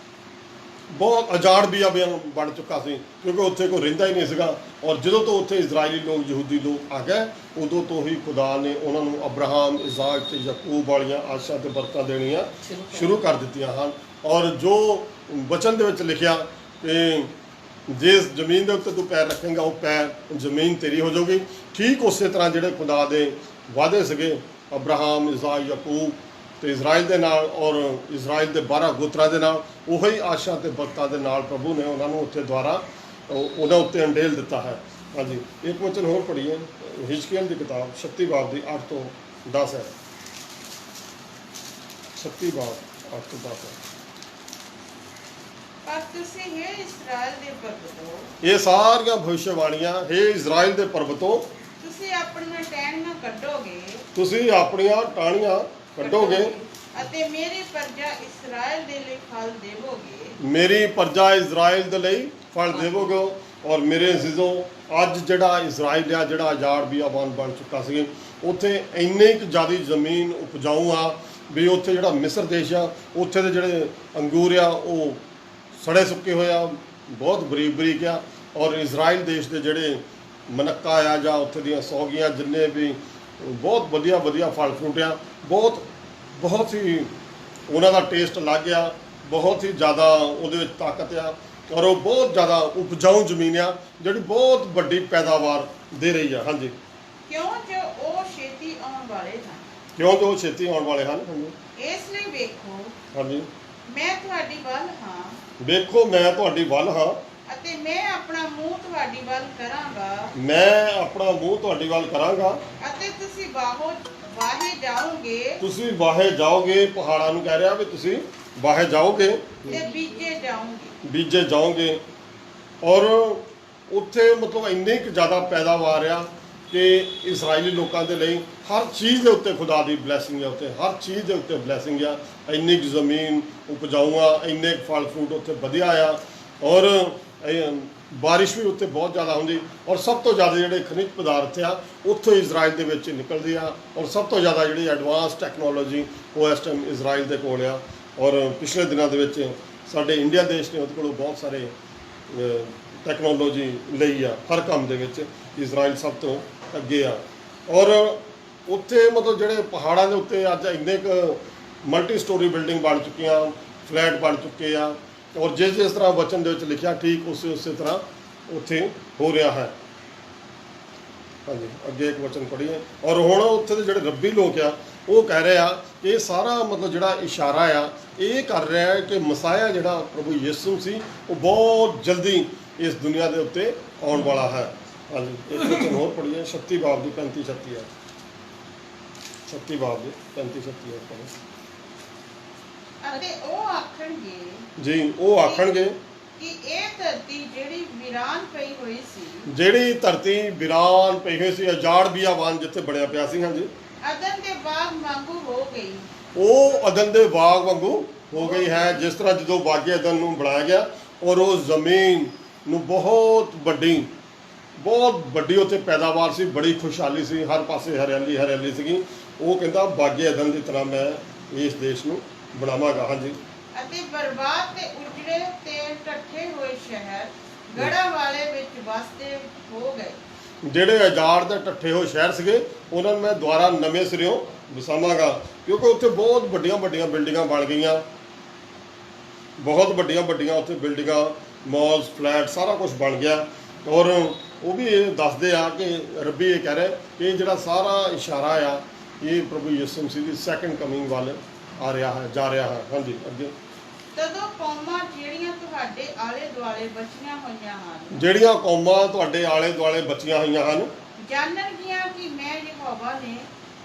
Speaker 1: ਬਹੁਤ ਅਜਾੜਬੀਆ ਬਣ ਚੁੱਕਾ ਸੀ, ਕਿਉਂਕਿ ਉੱਥੇ ਕੋਈ ਰਹਿੰਦਾ ਹੀ ਨਹੀਂ ਸੀਗਾ। ਔਰ ਜਦੋਂ ਤੋਂ ਉੱਥੇ ਇਜ਼ਰਾਈਲੀ ਲੋਕ, ਯਹੂਦੀ ਲੋਕ ਆ ਗਏ, ਉਦੋਂ ਤੋਂ ਹੀ ਖੁਦਾ ਨੇ ਉਹਨਾਂ ਨੂੰ ਅਬਰਾਹਮ, ਇਜ਼ਾਕ ਤੇ ਯਾਕੂਬ ਵਾਲੀਆਂ ਆਸ਼ਾ ਤੇ ਬਰਕਤਾਂ ਦੇਣੀਆਂ ਸ਼ੁਰੂ ਕਰ ਦਿੱਤੀਆਂ ਹਨ। ਔਰ ਜੋ ਵਚਨ ਦੇ ਵਿੱਚ ਲਿਖਿਆ ਕਿ ਜਿਸ ਜ਼ਮੀਨ ਦੇ ਉੱਤੇ ਤੂੰ ਪੈਰ ਰੱਖੇਂਗਾ ਉਹ ਪੈਰ ਜ਼ਮੀਨ ਤੇਰੀ ਹੋ ਜਾਊਗੀ, ਠੀਕ ਉਸੇ ਤਰ੍ਹਾਂ ਜਿਹੜੇ ਖੁਦਾ ਦੇ ਵਾਅਦੇ ਸੀਗੇ ਅਬਰਾਹਮ, ਇਜ਼ਾਕ, ਯਾਕੂਬ ਤੇ ਇਜ਼ਰਾइल ਦੇ ਨਾਲ ਔਰ ਇਜ਼ਰਾइल ਦੇ 12 ਗੋਤਰਾਂ ਦੇ ਨਾਲ, ਉਹੀ ਆਸ਼ਾ ਤੇ ਬਰਕਤਾਂ ਦੇ ਨਾਲ ਪ੍ਰਭੂ ਨੇ ਉਹਨਾਂ ਨੂੰ ਉੱਥੇ ਦੁਆਰਾ ਉਹਨਾਂ ਉੱਤੇ ਅੰਡੇਲ ਦਿੱਤਾ ਹੈ। ਹਾਂਜੀ, ਇੱਕ ਵਚਨ ਹੋਰ ਪੜ੍ਹੀਏ, ਹਿਜਕੀਅਲ ਦੀ ਕਿਤਾਬ 36 ਬਾਬ ਦੀ 8 ਤੋਂ 10 ਹੈ। 36 ਬਾਬ 8 ਤੋਂ 10 ਹੈ।
Speaker 3: ਪਰ ਤੁਸੀਂ ਹੈ ਇਸਰਾਇਲ ਦੇ ਪਰਬਤੋਂ,
Speaker 1: ਇਹ ਸਾਰੀਆਂ ਭਵਿੱਖਬਾਣੀਆਂ ਹੈ ਇਜ਼ਰਾइल ਦੇ ਪਰਬਤੋਂ,
Speaker 3: ਤੁਸੀਂ ਆਪਣੀਆਂ ਟਹਿਣੀਆਂ ਕੱਢੋਗੇ,
Speaker 1: ਤੁਸੀਂ ਆਪਣੀਆਂ ਟਾਹਣੀਆਂ ਕੱਢੋਗੇ
Speaker 3: ਅਤੇ ਮੇਰੀ ਪ੍ਰਜਾ ਇਸਰਾਇਲ ਦੇ ਲਈ ਫਲ ਦੇਵੋਗੇ।
Speaker 1: ਮੇਰੀ ਪ੍ਰਜਾ ਇਜ਼ਰਾइल ਦੇ ਲਈ ਫਲ ਦੇਵੋਗੇ। ਔਰ ਮੇਰੇ ਅਜ਼ੀਜ਼ੋ, ਅੱਜ ਜਿਹੜਾ ਇਜ਼ਰਾइल ਆ, ਜਿਹੜਾ ਆਜ਼ਾਦ ਬਿਆਬਾਨ ਬਣ ਚੁੱਕਾ ਸੀ, ਉੱਥੇ ਇੰਨੀ ਕੁ ਜ਼ਿਆਦਾ ਜ਼ਮੀਨ ਉਪਜਾਊ ਆ ਵੀ ਉੱਥੇ ਜਿਹੜਾ ਮਿਸਰ ਦੇਸ਼ ਆ, ਉੱਥੇ ਦੇ ਜਿਹੜੇ ਅੰਗੂਰ ਆ ਉਹ ਸੜੇ ਸੁੱਕੇ ਹੋਏ ਆ, ਬਹੁਤ ਬਰੀਕ ਬਰੀਕ ਆ। ਔਰ ਇਜ਼ਰਾइल ਦੇਸ਼ ਦੇ ਜਿਹੜੇ ਮਨੱਕਾ ਆ ਜਾਂ ਉੱਥੇ ਦੀਆਂ ਸੌਗੀਆਂ, ਜਿੰਨੇ ਵੀ ਬਹੁਤ ਵਧੀਆ ਵਧੀਆ ਫਲ ਫਰੂਟ ਆ, ਬਹੁਤ ਹੀ ਉਹਨਾਂ ਦਾ ਟੇਸਟ ਅਲੱਗ ਆ, ਬਹੁਤ ਹੀ ਜ਼ਿਆਦਾ ਉਹਦੇ ਵਿੱਚ ਤਾਕਤ ਆ। ਔਰ ਉਹ ਬਹੁਤ ਜ਼ਿਆਦਾ ਉਪਜਾਊ ਜ਼ਮੀਨ ਆ ਜਿਹੜੀ ਬਹੁਤ ਵੱਡੀ ਪੈਦਾਵਾਰ ਦੇ ਰਹੀ ਆ। ਹਾਂਜੀ,
Speaker 3: ਕਿਉਂ ਜੋ ਉਹ ਛੇਤੀ ਆਉਣ ਵਾਲੇ ਹਨ।
Speaker 1: ਕਿਉਂ ਜੋ ਛੇਤੀ ਆਉਣ ਵਾਲੇ ਹਨ। ਹਾਂਜੀ,
Speaker 3: ਇਸ ਲਈ ਵੇਖੋ,
Speaker 1: ਹਾਂਜੀ,
Speaker 3: ਮੈਂ ਤੁਹਾਡੀ ਵੱਲ ਹਾਂ
Speaker 1: ਵੇਖੋ ਮੈਂ ਤੁਹਾਡੀ ਵੱਲ ਹਾਂ
Speaker 3: ਅਤੇ ਮੈਂ ਆਪਣਾ ਮੂੰਹ ਤੁਹਾਡੀ ਵੱਲ ਕਰਾਂਗਾ,
Speaker 1: ਮੈਂ ਆਪਣਾ ਮੂੰਹ ਤੁਹਾਡੀ ਵੱਲ ਕਰਾਂਗਾ
Speaker 3: ਅਤੇ ਤੁਸੀਂ ਵਾਹੇ ਜਾਓਗੇ,
Speaker 1: ਤੁਸੀਂ ਵਾਹੇ ਜਾਓਗੇ। ਪਹਾੜਾਂ ਨੂੰ ਕਹਿ ਰਿਹਾ ਵੀ ਤੁਸੀਂ ਵਾਹੇ ਜਾਓਗੇ
Speaker 3: ਤੇ ਬੀਜੇ ਜਾਓਗੇ।
Speaker 1: ਔਰ ਉੱਥੇ ਮਤਲਬ ਇੰਨੀ ਕੁ ਜ਼ਿਆਦਾ ਪੈਦਾਵਾਰ ਆ ਕਿ ਇਜ਼ਰਾइली ਲੋਕਾਂ ਦੇ ਲਈ ਹਰ ਚੀਜ਼ ਦੇ ਉੱਤੇ ਖੁਦਾ ਦੀ ਬਲੈਸਿੰਗ ਆ, ਉੱਥੇ ਹਰ ਚੀਜ਼ ਦੇ ਉੱਤੇ ਬਲੈਸਿੰਗ ਆ। ਇੰਨੀ ਕੁ ਜ਼ਮੀਨ ਉਪਜਾਊ ਆ, ਇੰਨੇ ਕੁ ਫਲ ਫਰੂਟ ਉੱਥੇ ਵਧੀਆ ਆ। ਔਰ ਬਾਰਿਸ਼ ਵੀ ਉੱਥੇ ਬਹੁਤ ਜ਼ਿਆਦਾ ਹੁੰਦੀ। ਔਰ ਸਭ ਤੋਂ ਜ਼ਿਆਦਾ ਜਿਹੜੇ ਖਣਿਜ ਪਦਾਰਥ ਆ ਉੱਥੋਂ ਇਜ਼ਰਾइल ਦੇ ਵਿੱਚ ਨਿਕਲਦੇ ਆ। ਔਰ ਸਭ ਤੋਂ ਜ਼ਿਆਦਾ ਜਿਹੜੀ ਐਡਵਾਂਸ ਟੈਕਨੋਲੋਜੀ ਉਹ ਇਸ ਟਾਈਮ ਇਜ਼ਰਾइल ਦੇ ਕੋਲ ਆ। ਔਰ ਪਿਛਲੇ ਦਿਨਾਂ ਦੇ ਵਿੱਚ ਸਾਡੇ ਇੰਡੀਆ ਦੇਸ਼ ਨੇ ਉਹਦੇ ਕੋਲੋਂ ਬਹੁਤ ਸਾਰੇ ਟੈਕਨੋਲੋਜੀ ਲਈ ਆ। ਹਰ ਕੰਮ ਦੇ ਵਿੱਚ ਇਜ਼ਰਾइल ਸਭ ਤੋਂ ਅੱਗੇ ਆ। ਔਰ ਉੱਥੇ ਮਤਲਬ ਜਿਹੜੇ ਪਹਾੜਾਂ ਦੇ ਉੱਤੇ ਅੱਜ ਇੰਨੇ ਕੁ ਮਲਟੀ ਸਟੋਰੀ ਬਿਲਡਿੰਗ ਬਣ ਚੁੱਕੀਆਂ, ਫਲੈਟ ਬਣ ਚੁੱਕੇ ਆ। ਔਰ ਜਿਸ ਤਰ੍ਹਾਂ ਵਚਨ ਦੇ ਵਿੱਚ ਲਿਖਿਆ ਠੀਕ ਉਸੇ ਤਰ੍ਹਾਂ ਉੱਥੇ ਹੋ ਰਿਹਾ ਹੈ। ਹਾਂਜੀ, ਅੱਗੇ ਇੱਕ ਵਚਨ ਪੜ੍ਹੀਏ। ਔਰ ਹੁਣ ਉੱਥੇ ਦੇ ਜਿਹੜੇ ਰੱਬੀ ਲੋਕ ਆ ਉਹ ਕਹਿ ਰਹੇ ਆ ਕਿ ਇਹ ਸਾਰਾ ਮਤਲਬ ਜਿਹੜਾ ਇਸ਼ਾਰਾ ਆ ਇਹ ਕਰ ਰਿਹਾ ਹੈ ਕਿ ਮਸਾਇਆ ਜਿਹੜਾ ਪ੍ਰਭੂ ਯਿਸੂ ਸੀ ਉਹ ਬਹੁਤ ਜਲਦੀ ਇਸ ਦੁਨੀਆ ਦੇ ਉੱਤੇ ਆਉਣ ਵਾਲਾ ਹੈ। हाँ जी, एक वचन होर पढ़िए 36 बाब की 35-36 है। 36 बाब की 35-36 है पढ़ो।
Speaker 3: ਅਤੇ ਉਹ ਆਖਣਗੇ
Speaker 1: जी वो आखणगे
Speaker 3: ਕਿ ਇਹ ਧਰਤੀ ਜਿਹੜੀ ਵੀਰਾਨ ਪਈ ਹੋਈ ਸੀ
Speaker 1: ਜਿਹੜੀ ਧਰਤੀ ਵੀਰਾਨ ਪਈ ਹੋਈ ਸੀ, ਉਜਾੜ ਬਿਆਵਾਨ ਜਿੱਥੇ ਬਣਿਆ ਪਿਆ ਸੀ, ਹਾਂਜੀ,
Speaker 3: ਅਦਨ ਦੇ ਬਾਗ ਵਾਂਗੂ ਹੋ ਗਈ।
Speaker 1: ਉਹ ਅਦਨ ਦੇ ਬਾਗ ਵਾਂਗੂ ਹੋ ਗਈ ਹੈ। ਜਿਸ ਤਰ੍ਹਾਂ ਜਦੋਂ ਬਾਗੇ ਅਦਨ ਨੂੰ ਬਣਾਇਆ ਗਿਆ ਔਰ ਉਹ ਜ਼ਮੀਨ ਨੂੰ ਬਹੁਤ ਵੱਡੀ ਉੱਥੇ ਪੈਦਾਵਾਰ ਸੀ, ਬੜੀ ਖੁਸ਼ਹਾਲੀ ਸੀ, ਹਰ ਪਾਸੇ ਹਰਿਆਲੀ ਸੀਗੀ। ਉਹ ਕਹਿੰਦਾ ਬਾਗੇ ਅਦਨ ਦੀ ਤਰ੍ਹਾਂ ਮੈਂ ਇਸ ਦੇਸ਼ ਨੂੰ ਬਣਾਵਾਂਗਾ। ਹਾਂਜੀ,
Speaker 3: ਅਤੇ ਬਰਬਾਦ ਤੇ ਉਜੜੇ ਤੇ ਟੱਠੇ ਹੋਏ ਸ਼ਹਿਰ ਗੜ੍ਹਾਂ ਵਾਲੇ ਵਿੱਚ ਵਸਦੇ ਹੋ ਗਏ।
Speaker 1: ਜਿਹੜੇ ਉਜਾੜ ਤੇ ਟੱਠੇ ਹੋਏ ਸ਼ਹਿਰ ਸੀਗੇ ਉਹਨਾਂ ਨੂੰ ਮੈਂ ਦੁਬਾਰਾ ਨਵੇਂ ਸਿਰਿਓਂ ਵਸਾਵਾਂਗਾ, ਕਿਉਂਕਿ ਉੱਥੇ ਬਹੁਤ ਵੱਡੀਆਂ ਬਿਲਡਿੰਗਾਂ ਬਣ ਗਈਆਂ, ਬਹੁਤ ਵੱਡੀਆਂ ਉੱਥੇ ਬਿਲਡਿੰਗਾਂ, ਮਾਲਸ, ਫਲੈਟ, ਸਾਰਾ ਕੁਝ ਬਣ ਗਿਆ। ਔਰ ਉਹ ਵੀ ਇਹ ਦੱਸਦੇ ਆ ਕਿ ਰੱਬੀ ਇਹ ਕਹਿ ਰਿਹਾ ਕਿ ਇਹ ਜਿਹੜਾ ਸਾਰਾ ਇਸ਼ਾਰਾ ਆ ਇਹ ਪ੍ਰਭੂ ਯਿਸੂ ਮਸੀਹ ਦੀ ਸੈਕੰਡ ਕਮਿੰਗ ਵੱਲ ਜਾ ਰਿਹਾ ਹੈ। ਹਾਂਜੀ, ਅੱਗੇ
Speaker 3: ਤਦੋਂ ਕੌਮਾਂ ਜਿਹੜੀਆਂ ਤੁਹਾਡੇ ਆਲੇ ਦੁਆਲੇ ਬਚੀਆਂ ਹੋਈਆਂ ਹਨ,
Speaker 1: ਜਿਹੜੀਆਂ ਕੌਮਾਂ ਤੁਹਾਡੇ ਆਲੇ ਦੁਆਲੇ ਬਚੀਆਂ ਹੋਈਆਂ ਹਨ,
Speaker 3: ਜਾਣਨਗੀਆਂ ਕਿ ਮੈਂ ਯਹੋਵਾ ਨੇ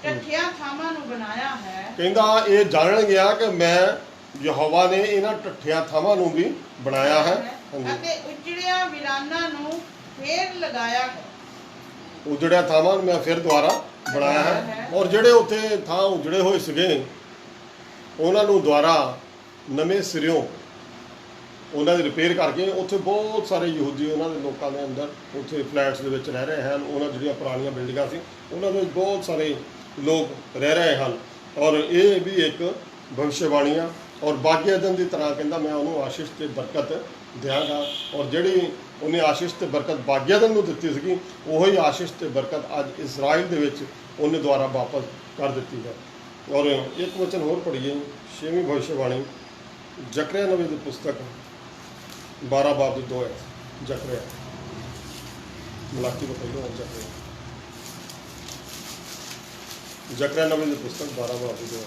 Speaker 3: ਟੱਠਿਆਂ ਥਾਵਾਂ ਨੂੰ ਬਣਾਇਆ ਹੈ।
Speaker 1: ਕਹਿੰਦਾ ਇਹ ਜਾਣਨਗੀਆਂ ਕਿ ਮੈਂ ਯਹੋਵਾ ਨੇ ਇਹਨਾਂ ਟੱਠਿਆਂ ਥਾਵਾਂ ਨੂੰ ਵੀ ਬਣਾਇਆ ਹੈ। ਹਾਂਜੀ,
Speaker 3: ਅਤੇ ਉਜੜਿਆ ਵੀਰਾਨਾਂ ਨੂੰ ਫੇਰ ਲਗਾਇਆ ਹੈ।
Speaker 1: ਉਜੜਿਆ ਥਾਵਾਂ ਨੂੰ ਮੈਂ ਫਿਰ ਦੁਬਾਰਾ ਬਣਾਇਆ ਹੈ। ਔਰ ਜਿਹੜੇ ਉੱਥੇ ਥਾਂ ਉਜੜੇ ਹੋਏ ਸੀਗੇ ਉਹਨਾਂ ਨੂੰ ਦੁਬਾਰਾ ਨਵੇਂ ਸਿਰਿਓਂ ਉਹਨਾਂ ਦੀ ਰਿਪੇਅਰ ਕਰਕੇ ਉੱਥੇ ਬਹੁਤ ਸਾਰੇ ਯਹੂਦੀ ਉਹਨਾਂ ਦੇ ਲੋਕਾਂ ਦੇ ਅੰਦਰ ਉੱਥੇ ਫਲੈਟਸ ਦੇ ਵਿੱਚ ਰਹਿ ਰਹੇ ਹਨ। ਉਹਨਾਂ ਜਿਹੜੀਆਂ ਪੁਰਾਣੀਆਂ ਬਿਲਡਿੰਗਾਂ ਸੀ ਉਹਨਾਂ ਦੇ ਵਿੱਚ ਬਹੁਤ ਸਾਰੇ ਲੋਕ ਰਹਿ ਰਹੇ ਹਨ। ਔਰ ਇਹ ਵੀ ਇੱਕ ਭਵਿੱਖਬਾਣੀ ਆ। ਔਰ ਬਾਗੇ ਅਦਨ ਦੀ ਤਰ੍ਹਾਂ ਕਹਿੰਦਾ ਮੈਂ ਉਹਨੂੰ ਆਸ਼ੀਸ਼ ਤੇ ਬਰਕਤ ਦਿਆਂਗਾ। ਔਰ ਜਿਹੜੀ ਉਹਨੇ ਆਸ਼ੀਸ਼ ਤੇ ਬਰਕਤ ਬਾਗੇ ਅਦਨ ਨੂੰ ਦਿੱਤੀ ਸੀਗੀ ਉਹੀ ਆਸ਼ੀਸ਼ ਤੇ ਬਰਕਤ ਅੱਜ ਇਸਰਾਇਲ ਦੇ ਵਿੱਚ ਉਹਨੇ ਦੁਬਾਰਾ ਵਾਪਸ ਕਰ ਦਿੱਤੀ ਹੈ। ਔਰ ਇੱਕ ਵਚਨ ਹੋਰ ਪੜ੍ਹੀਏ 6ਵੀਂ ਭਵਿੱਖਬਾਣੀ ਜ਼ਕਰਿਆ ਨਬੀ ਦੀ ਪੁਸਤਕ 12 ਬਾਬ ਦੀ 2 ਹੈ। ਜ਼ਕਰਿਆ ਮਲਾਕੀ ਤੋਂ ਪਹਿਲਾਂ ਜ਼ਕਰਿਆ ਨਬੀ ਦੀ ਪੁਸਤਕ 12 ਬਾਬ ਦੀ 2 ਹੈ।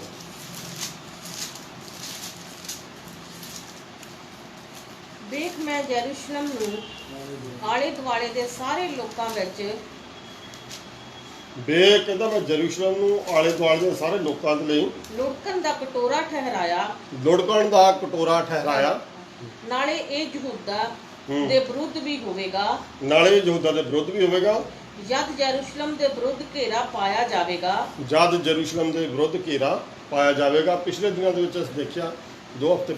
Speaker 2: ਵੇਖ ਮੈਂ ਯਰੂਸ਼ਲਮ ਨੂੰ ਆਲੇ ਦੁਆਲੇ ਦੇ ਸਾਰੇ ਲੋਕਾਂ ਵਿੱਚ
Speaker 1: ਕਹਿੰਦਾ ਮੈਂ ਯਰੂਸ਼ਲਮ ਨੂੰ ਆਲੇ ਦੁਆਲੇ ਦੇ ਸਾਰੇ ਲੋਕਾਂ ਦੇ ਲਈ
Speaker 2: ਲੁੜਕਣ ਦਾ ਕਟੋਰਾ ਠਹਿਰਾਇਆ। ਨਾਲੇ ਇਹ ਯਹੂਦਾ ਦੇ ਵਿਰੁੱਧ ਵੀ ਹੋਵੇਗਾ। ਜਦ ਯਰੂਸ਼ਲਮ ਦੇ ਵਿਰੁੱਧ ਘੇਰਾ ਪਾਇਆ ਜਾਵੇਗਾ। ਪਿਛਲੇ ਦਿਨਾਂ ਦੇ ਵਿੱਚ ਅਸੀਂ ਦੇਖਿਆ 2 ਹਫ਼ਤੇ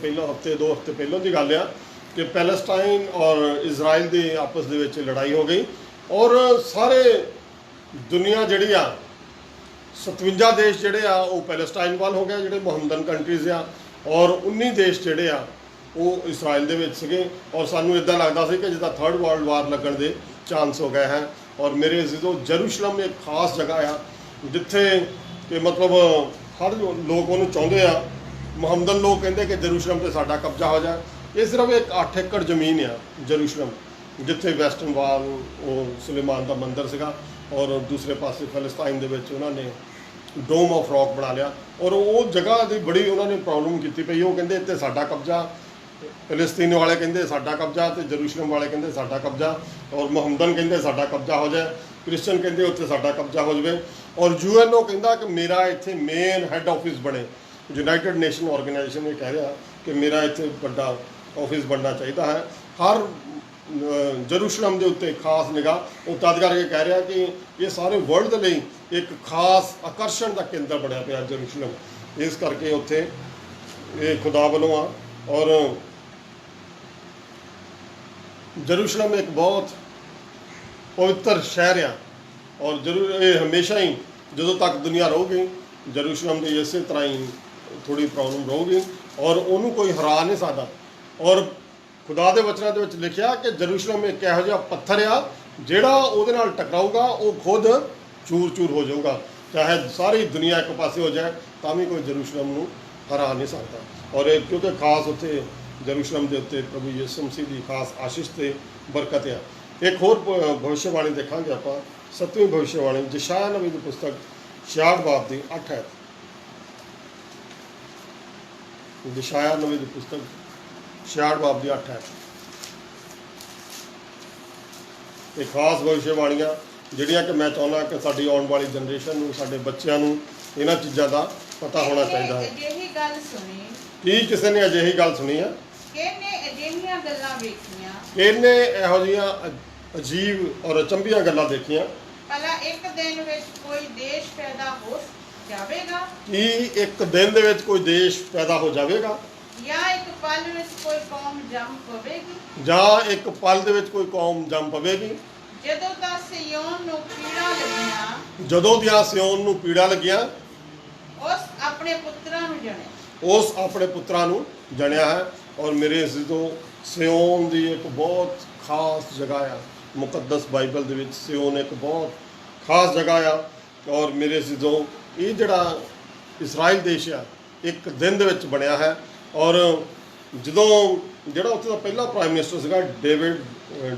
Speaker 2: ਪਹਿਲਾਂ ਦੀ ਗੱਲ ਆ ਕਿ ਪੈਲਸਟਾਈਨ ਔਰ ਇਜ਼ਰਾਈਲ ਦੇ ਆਪਸ ਦੇ ਵਿੱਚ ਲੜਾਈ ਹੋ ਗਈ ਔਰ ਸਾਰੇ ਦੁਨੀਆ ਜਿਹੜੀ ਆ 57 ਦੇਸ਼ ਜਿਹੜੇ ਆ ਉਹ ਪੈਲਸਟਾਈਨ ਵੱਲ ਹੋ ਗਿਆ, ਜਿਹੜੇ ਮੁਹੰਮਦਨ ਕੰਟਰੀਜ਼ ਆ, ਔਰ 19 ਦੇਸ਼ ਜਿਹੜੇ ਆ ਉਹ ਇਸਰਾਇਲ ਦੇ ਵਿੱਚ ਸੀਗੇ। ਔਰ ਸਾਨੂੰ ਇਦਾਂ ਲੱਗਦਾ ਸੀ ਕਿ ਜਿੱਦਾਂ 3rd ਵਰਲਡ ਵਾਰ ਲੱਗਣ ਦੇ ਚਾਂਸ ਹੋ ਗਏ ਹੈ। ਔਰ ਮੇਰੇ ਅਜ਼ੀਜ਼ੋ ਯਰੂਸ਼ਲਮ ਇੱਕ ਖਾਸ ਜਗ੍ਹਾ ਆ ਜਿੱਥੇ ਕਿ ਮਤਲਬ ਹਰ ਲੋਕ ਉਹਨੂੰ ਚਾਹੁੰਦੇ ਆ। ਮੁਹੰਮਦਨ ਲੋਕ ਕਹਿੰਦੇ ਕਿ ਯਰੂਸ਼ਲਮ 'ਤੇ ਸਾਡਾ ਕਬਜ਼ਾ ਹੋ ਜਾਏ। ਇਹ ਸਿਰਫ ਇੱਕ 8 ਏਕੜ ਜ਼ਮੀਨ ਆ ਯਰੂਸ਼ਲਮ, ਜਿੱਥੇ ਵੈਸਟਰਨ ਵਾਲ ਉਹ ਸੁਲੇਮਾਨ ਦਾ ਮੰਦਿਰ ਸੀਗਾ ਔਰ ਦੂਸਰੇ ਪਾਸੇ ਫਲਸਤੀਨ ਦੇ ਵਿੱਚ ਉਹਨਾਂ ਨੇ ਡੋਮ ਆਫ ਰੌਕ ਬਣਾ ਲਿਆ। ਔਰ ਉਹ ਜਗ੍ਹਾ ਦੀ ਬੜੀ ਉਹਨਾਂ ਨੇ ਪ੍ਰੋਬਲਮ ਕੀਤੀ ਪਈ। ਉਹ ਕਹਿੰਦੇ ਇੱਥੇ ਸਾਡਾ ਕਬਜ਼ਾ, ਫਲਸਤੀਨ ਵਾਲੇ ਕਹਿੰਦੇ ਸਾਡਾ ਕਬਜ਼ਾ, ਤੇ ਯਰੂਸ਼ਲਮ ਵਾਲੇ ਕਹਿੰਦੇ ਸਾਡਾ ਕਬਜ਼ਾ, ਔਰ ਮੁਹੰਮਦਨ ਕਹਿੰਦੇ ਸਾਡਾ ਕਬਜ਼ਾ ਹੋ ਜਾਏ, ਕ੍ਰਿਸਚਨ ਕਹਿੰਦੇ ਉੱਥੇ ਸਾਡਾ ਕਬਜ਼ਾ ਹੋ ਜਾਵੇ। ਔਰ ਯੂਐਨਓ ਕਹਿੰਦਾ ਕਿ ਮੇਰਾ ਇੱਥੇ ਮੇਨ ਹੈੱਡ ਆਫਿਸ ਬਣੇ। ਯੂਨਾਈਟਿਡ ਨੇਸ਼ਨ ਆਰਗੇਨਾਈਜੇਸ਼ਨ ਇਹ ਕਹਿ ਰਿਹਾ ਕਿ ਮੇਰਾ ਇੱਥੇ ਵੱਡਾ ਆਫਿਸ ਬਣਨਾ ਚਾਹੀਦਾ ਹੈ। ਹਰ ਯਰੂਸ਼ਲਮ ਦੇ ਉੱਤੇ ਖਾਸ ਨਿਗਾਹ ਉਹ ਤਦ ਕਰਕੇ ਕਹਿ ਰਿਹਾ ਕਿ ਇਹ ਸਾਰੇ ਵਰਲਡ ਦੇ ਲਈ ਇੱਕ ਖਾਸ ਆਕਰਸ਼ਣ ਦਾ ਕੇਂਦਰ ਬਣਿਆ ਪਿਆ ਯਰੂਸ਼ਲਮ। ਇਸ ਕਰਕੇ ਉੱਥੇ ਇਹ ਖੁਦਾ ਵੱਲੋਂ ਆ। ਔਰ ਯਰੂਸ਼ਲਮ ਇੱਕ ਬਹੁਤ ਪਵਿੱਤਰ ਸ਼ਹਿਰ ਆ ਔਰ ਇਹ ਹਮੇਸ਼ਾ ਹੀ ਜਦੋਂ ਤੱਕ ਦੁਨੀਆ ਰਹੂਗੀ ਯਰੂਸ਼ਲਮ ਦੀ ਇਸੇ ਤਰ੍ਹਾਂ ਹੀ ਥੋੜ੍ਹੀ ਪ੍ਰੋਬਲਮ ਰਹੂਗੀ ਔਰ ਉਹਨੂੰ ਕੋਈ ਹਰਾ ਨਹੀਂ ਸਕਦਾ। ਔਰ ਖੁਦਾ ਦੇ ਵਚਨਾਂ ਦੇ ਵਿੱਚ ਲਿਖਿਆ ਕਿ ਯਰੂਸ਼ਲਮ ਇੱਕ ਇਹੋ ਜਿਹਾ ਪੱਥਰ ਆ ਜਿਹੜਾ ਉਹਦੇ ਨਾਲ ਟਕਰਾਊਗਾ ਉਹ ਖੁਦ ਚੂਰ ਹੋ ਜਾਊਗਾ। ਚਾਹੇ ਸਾਰੀ ਦੁਨੀਆ ਇੱਕ ਪਾਸੇ ਹੋ ਜਾਏ ਤਾਂ ਵੀ ਕੋਈ ਯਰੂਸ਼ਲਮ ਨੂੰ ਹਰਾ ਨਹੀਂ ਸਕਦਾ। ਔਰ ਕਿਉਂਕਿ ਖਾਸ ਉੱਥੇ ਯਰੂਸ਼ਲਮ ਦੇ ਉੱਤੇ ਪ੍ਰਭੂ ਯਿਸੂ ਮਸੀਹ ਦੀ ਖਾਸ ਆਸ਼ੀਸ਼ ਤੇ ਬਰਕਤ ਆ। ਇੱਕ ਹੋਰ ਭਵਿੱਖਬਾਣੀ ਦੇਖਾਂਗੇ ਆਪਾਂ 7ਵੀਂ ਭਵਿੱਖਬਾਣੀ ਯਸ਼ਾਇਆ ਨਬੀ ਦੀ ਪੁਸਤਕ 66 ਬਾਬ ਦੀ 8 ਹੈ। ਯਸ਼ਾਇਆ ਨਬੀ ਦੀ ਪੁਸਤਕ 66 ਬਾਬ ਦੀ 8 ਹੈ। ਇਹ ਖਾਸ ਭਵਿੱਖਬਾਣੀਆਂ ਜਿਹੜੀਆਂ ਕਿ ਮੈਂ ਚਾਹੁੰਦਾ ਕਿ ਸਾਡੀ ਆਉਣ ਵਾਲੀ ਜਨਰੇਸ਼ਨ ਨੂੰ, ਸਾਡੇ ਬੱਚਿਆਂ ਨੂੰ ਇਹਨਾਂ ਚੀਜ਼ਾਂ ਦਾ ਪਤਾ ਹੋਣਾ ਚਾਹੀਦਾ ਹੈ।
Speaker 3: ਅਜਿਹੀ ਗੱਲ ਸੁਣੀ
Speaker 2: ਕੀ ਕਿਸੇ ਨੇ ਅਜਿਹੀ ਗੱਲ ਸੁਣੀ ਆ?
Speaker 3: ਕਿਹਨੇ ਅਜਿਹੀਆਂ ਗੱਲਾਂ ਵੇਖੀਆਂ,
Speaker 2: ਇਹਨੇ ਇਹੋ ਜਿਹੀਆਂ ਅਜੀਬ ਔਰ ਅਚੰਭੀਆਂ ਗੱਲਾਂ ਦੇਖੀਆਂ।
Speaker 3: ਭਲਾ ਇੱਕ ਦਿਨ ਵਿੱਚ ਕੋਈ ਦੇਸ਼ ਪੈਦਾ ਹੋ ਜਾਵੇਗਾ,
Speaker 2: ਕੀ ਇੱਕ ਦਿਨ ਦੇ ਵਿੱਚ ਕੋਈ ਦੇਸ਼ ਪੈਦਾ ਹੋ ਜਾਵੇਗਾ,
Speaker 3: ਜਾਂ ਇੱਕ ਪਲ ਵਿੱਚ ਕੋਈ ਕੌਮ ਜੰਮ ਪਵੇਗੀ?
Speaker 2: ਜਾਂ ਇੱਕ ਪਲ ਦੇ ਵਿੱਚ ਕੋਈ ਕੌਮ ਜੰਮ ਪਵੇਗੀ?
Speaker 3: ਜਦੋਂ ਤਾਂ ਸਿਯੋਨ ਨੂੰ ਪੀੜਾਂ ਲੱਗੀਆਂ,
Speaker 2: ਜਦੋਂ ਦੀਆਂ ਸਿਓਨ ਨੂੰ ਪੀੜਾਂ ਲੱਗੀਆਂ,
Speaker 3: ਉਸ ਆਪਣੇ ਪੁੱਤਰਾਂ ਨੂੰ ਜਣੇ।
Speaker 2: ਉਸ ਆਪਣੇ ਪੁੱਤਰਾਂ ਨੂੰ ਜਣਿਆ ਹੈ। ਔਰ ਮੇਰੇ ਅਜ਼ੀਜ਼ੋ, ਸਿਓਨ ਦੀ ਇੱਕ ਬਹੁਤ ਖਾਸ ਜਗ੍ਹਾ ਆ ਮੁਕੱਦਸ ਬਾਈਬਲ ਦੇ ਵਿੱਚ। ਸਿਓਨ ਇੱਕ ਬਹੁਤ ਖਾਸ ਜਗ੍ਹਾ ਆ। ਔਰ ਮੇਰੇ ਅਜ਼ੀਜ਼ੋ, ਇਹ ਜਿਹੜਾ ਇਸਰਾਈਲ ਦੇਸ਼ ਆ ਇੱਕ ਦਿਨ ਦੇ ਵਿੱਚ ਬਣਿਆ ਹੈ। ਔਰ ਜਦੋਂ ਜਿਹੜਾ ਉੱਥੇ ਦਾ ਪਹਿਲਾ ਪ੍ਰਾਈਮ ਮਿਨਿਸਟਰ ਸੀਗਾ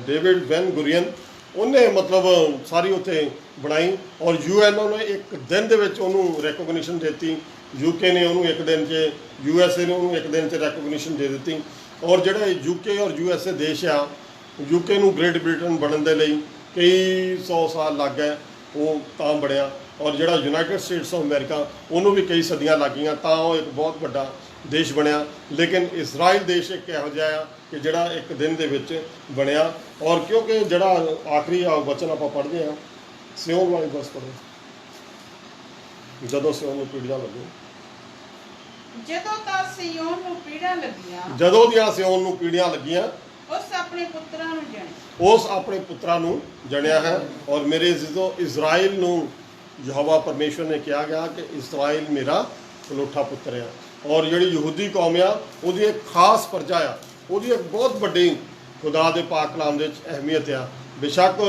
Speaker 2: ਡੇਵਿਡ ਵੈਨ ਗੁਰੀਅਨ, ਉਹਨੇ ਮਤਲਬ ਸਾਰੀ ਉੱਥੇ ਬਣਾਈ। ਔਰ UN ਨੇ ਇੱਕ ਦਿਨ ਦੇ ਵਿੱਚ ਉਹਨੂੰ ਰੈਕੋਗਨੀਸ਼ਨ ਦਿੱਤੀ। UK ਨੇ ਉਹਨੂੰ ਇੱਕ ਦਿਨ 'ਚ, USA ਨੇ ਉਹਨੂੰ ਇੱਕ ਦਿਨ 'ਚ ਰੈਕੋਗਨੀਸ਼ਨ ਦੇ ਦਿੱਤੀ। ਔਰ ਜਿਹੜੇ UK ਔਰ USA ਦੇਸ਼ ਆ, UK ਨੂੰ ਗ੍ਰੇਟ ਬ੍ਰਿਟਨ ਬਣਨ ਦੇ ਲਈ ਕਈ 100 ਸਾਲ ਲੱਗ ਗਏ, ਉਹ ਤਾਂ ਬਣਿਆ। ਔਰ ਜਿਹੜਾ ਯੂਨਾਈਟਿਡ ਸਟੇਟਸ ਆਫ ਅਮਰੀਕਾ, ਉਹਨੂੰ ਵੀ ਕਈ ਸਦੀਆਂ ਲੱਗ ਗਈਆਂ ਤਾਂ ਉਹ ਇੱਕ ਬਹੁਤ ਵੱਡਾ ਦੇਸ਼ ਬਣਿਆ। ਲੇਕਿਨ ਇਸਰਾਈਲ ਦੇਸ਼ ਇੱਕ ਇਹੋ ਜਿਹਾ ਆ ਕਿ ਜਿਹੜਾ ਇੱਕ ਦਿਨ ਦੇ ਵਿੱਚ ਬਣਿਆ। ਔਰ ਕਿਉਂਕਿ ਜਿਹੜਾ ਆਖਰੀ ਵਚਨ ਆਪਾਂ ਪੜ੍ਹਦੇ ਹਾਂ, ਸਿਓਨ ਵਾਲੀ ਬਸ ਪੜ੍ਹੋ, ਜਦੋਂ ਸਿਓਨ ਨੂੰ ਪੀੜਾਂ ਲੱਗੂ,
Speaker 3: ਜਦੋਂ ਤਾਂ ਸਿਯੋਨ ਨੂੰ ਪੀੜਾਂ ਲੱਗੀਆਂ,
Speaker 2: ਜਦੋਂ ਦੀਆਂ ਸਿਓਨ ਨੂੰ ਪੀੜਾਂ ਲੱਗੀਆਂ,
Speaker 3: ਉਸ ਆਪਣੇ ਪੁੱਤਰਾਂ ਨੂੰ ਜਣੇ।
Speaker 2: ਉਸ ਆਪਣੇ ਪੁੱਤਰਾਂ ਨੂੰ ਜਣਿਆ ਹੈ। ਔਰ ਮੇਰੇ ਅਜ਼ੀਜ਼ੋ, ਇਜ਼ਰਾਈਲ ਨੂੰ ਯਹੋਵਾ ਪਰਮੇਸ਼ਵਰ ਨੇ ਕਿਹਾ ਗਿਆ ਕਿ ਇਸਰਾਈਲ ਮੇਰਾ ਇਕਲੌਤਾ ਪੁੱਤਰ ਆ। ਔਰ ਜਿਹੜੀ ਯਹੂਦੀ ਕੌਮ ਆ, ਉਹਦੀ ਇੱਕ ਖਾਸ ਪਰਜਾ ਆ, ਉਹਦੀ ਇੱਕ ਬਹੁਤ ਵੱਡੀ ਖੁਦਾ ਦੇ ਪਾਕ ਕਲਾਮ ਦੇ ਵਿੱਚ ਅਹਿਮੀਅਤ ਆ। ਬੇਸ਼ੱਕ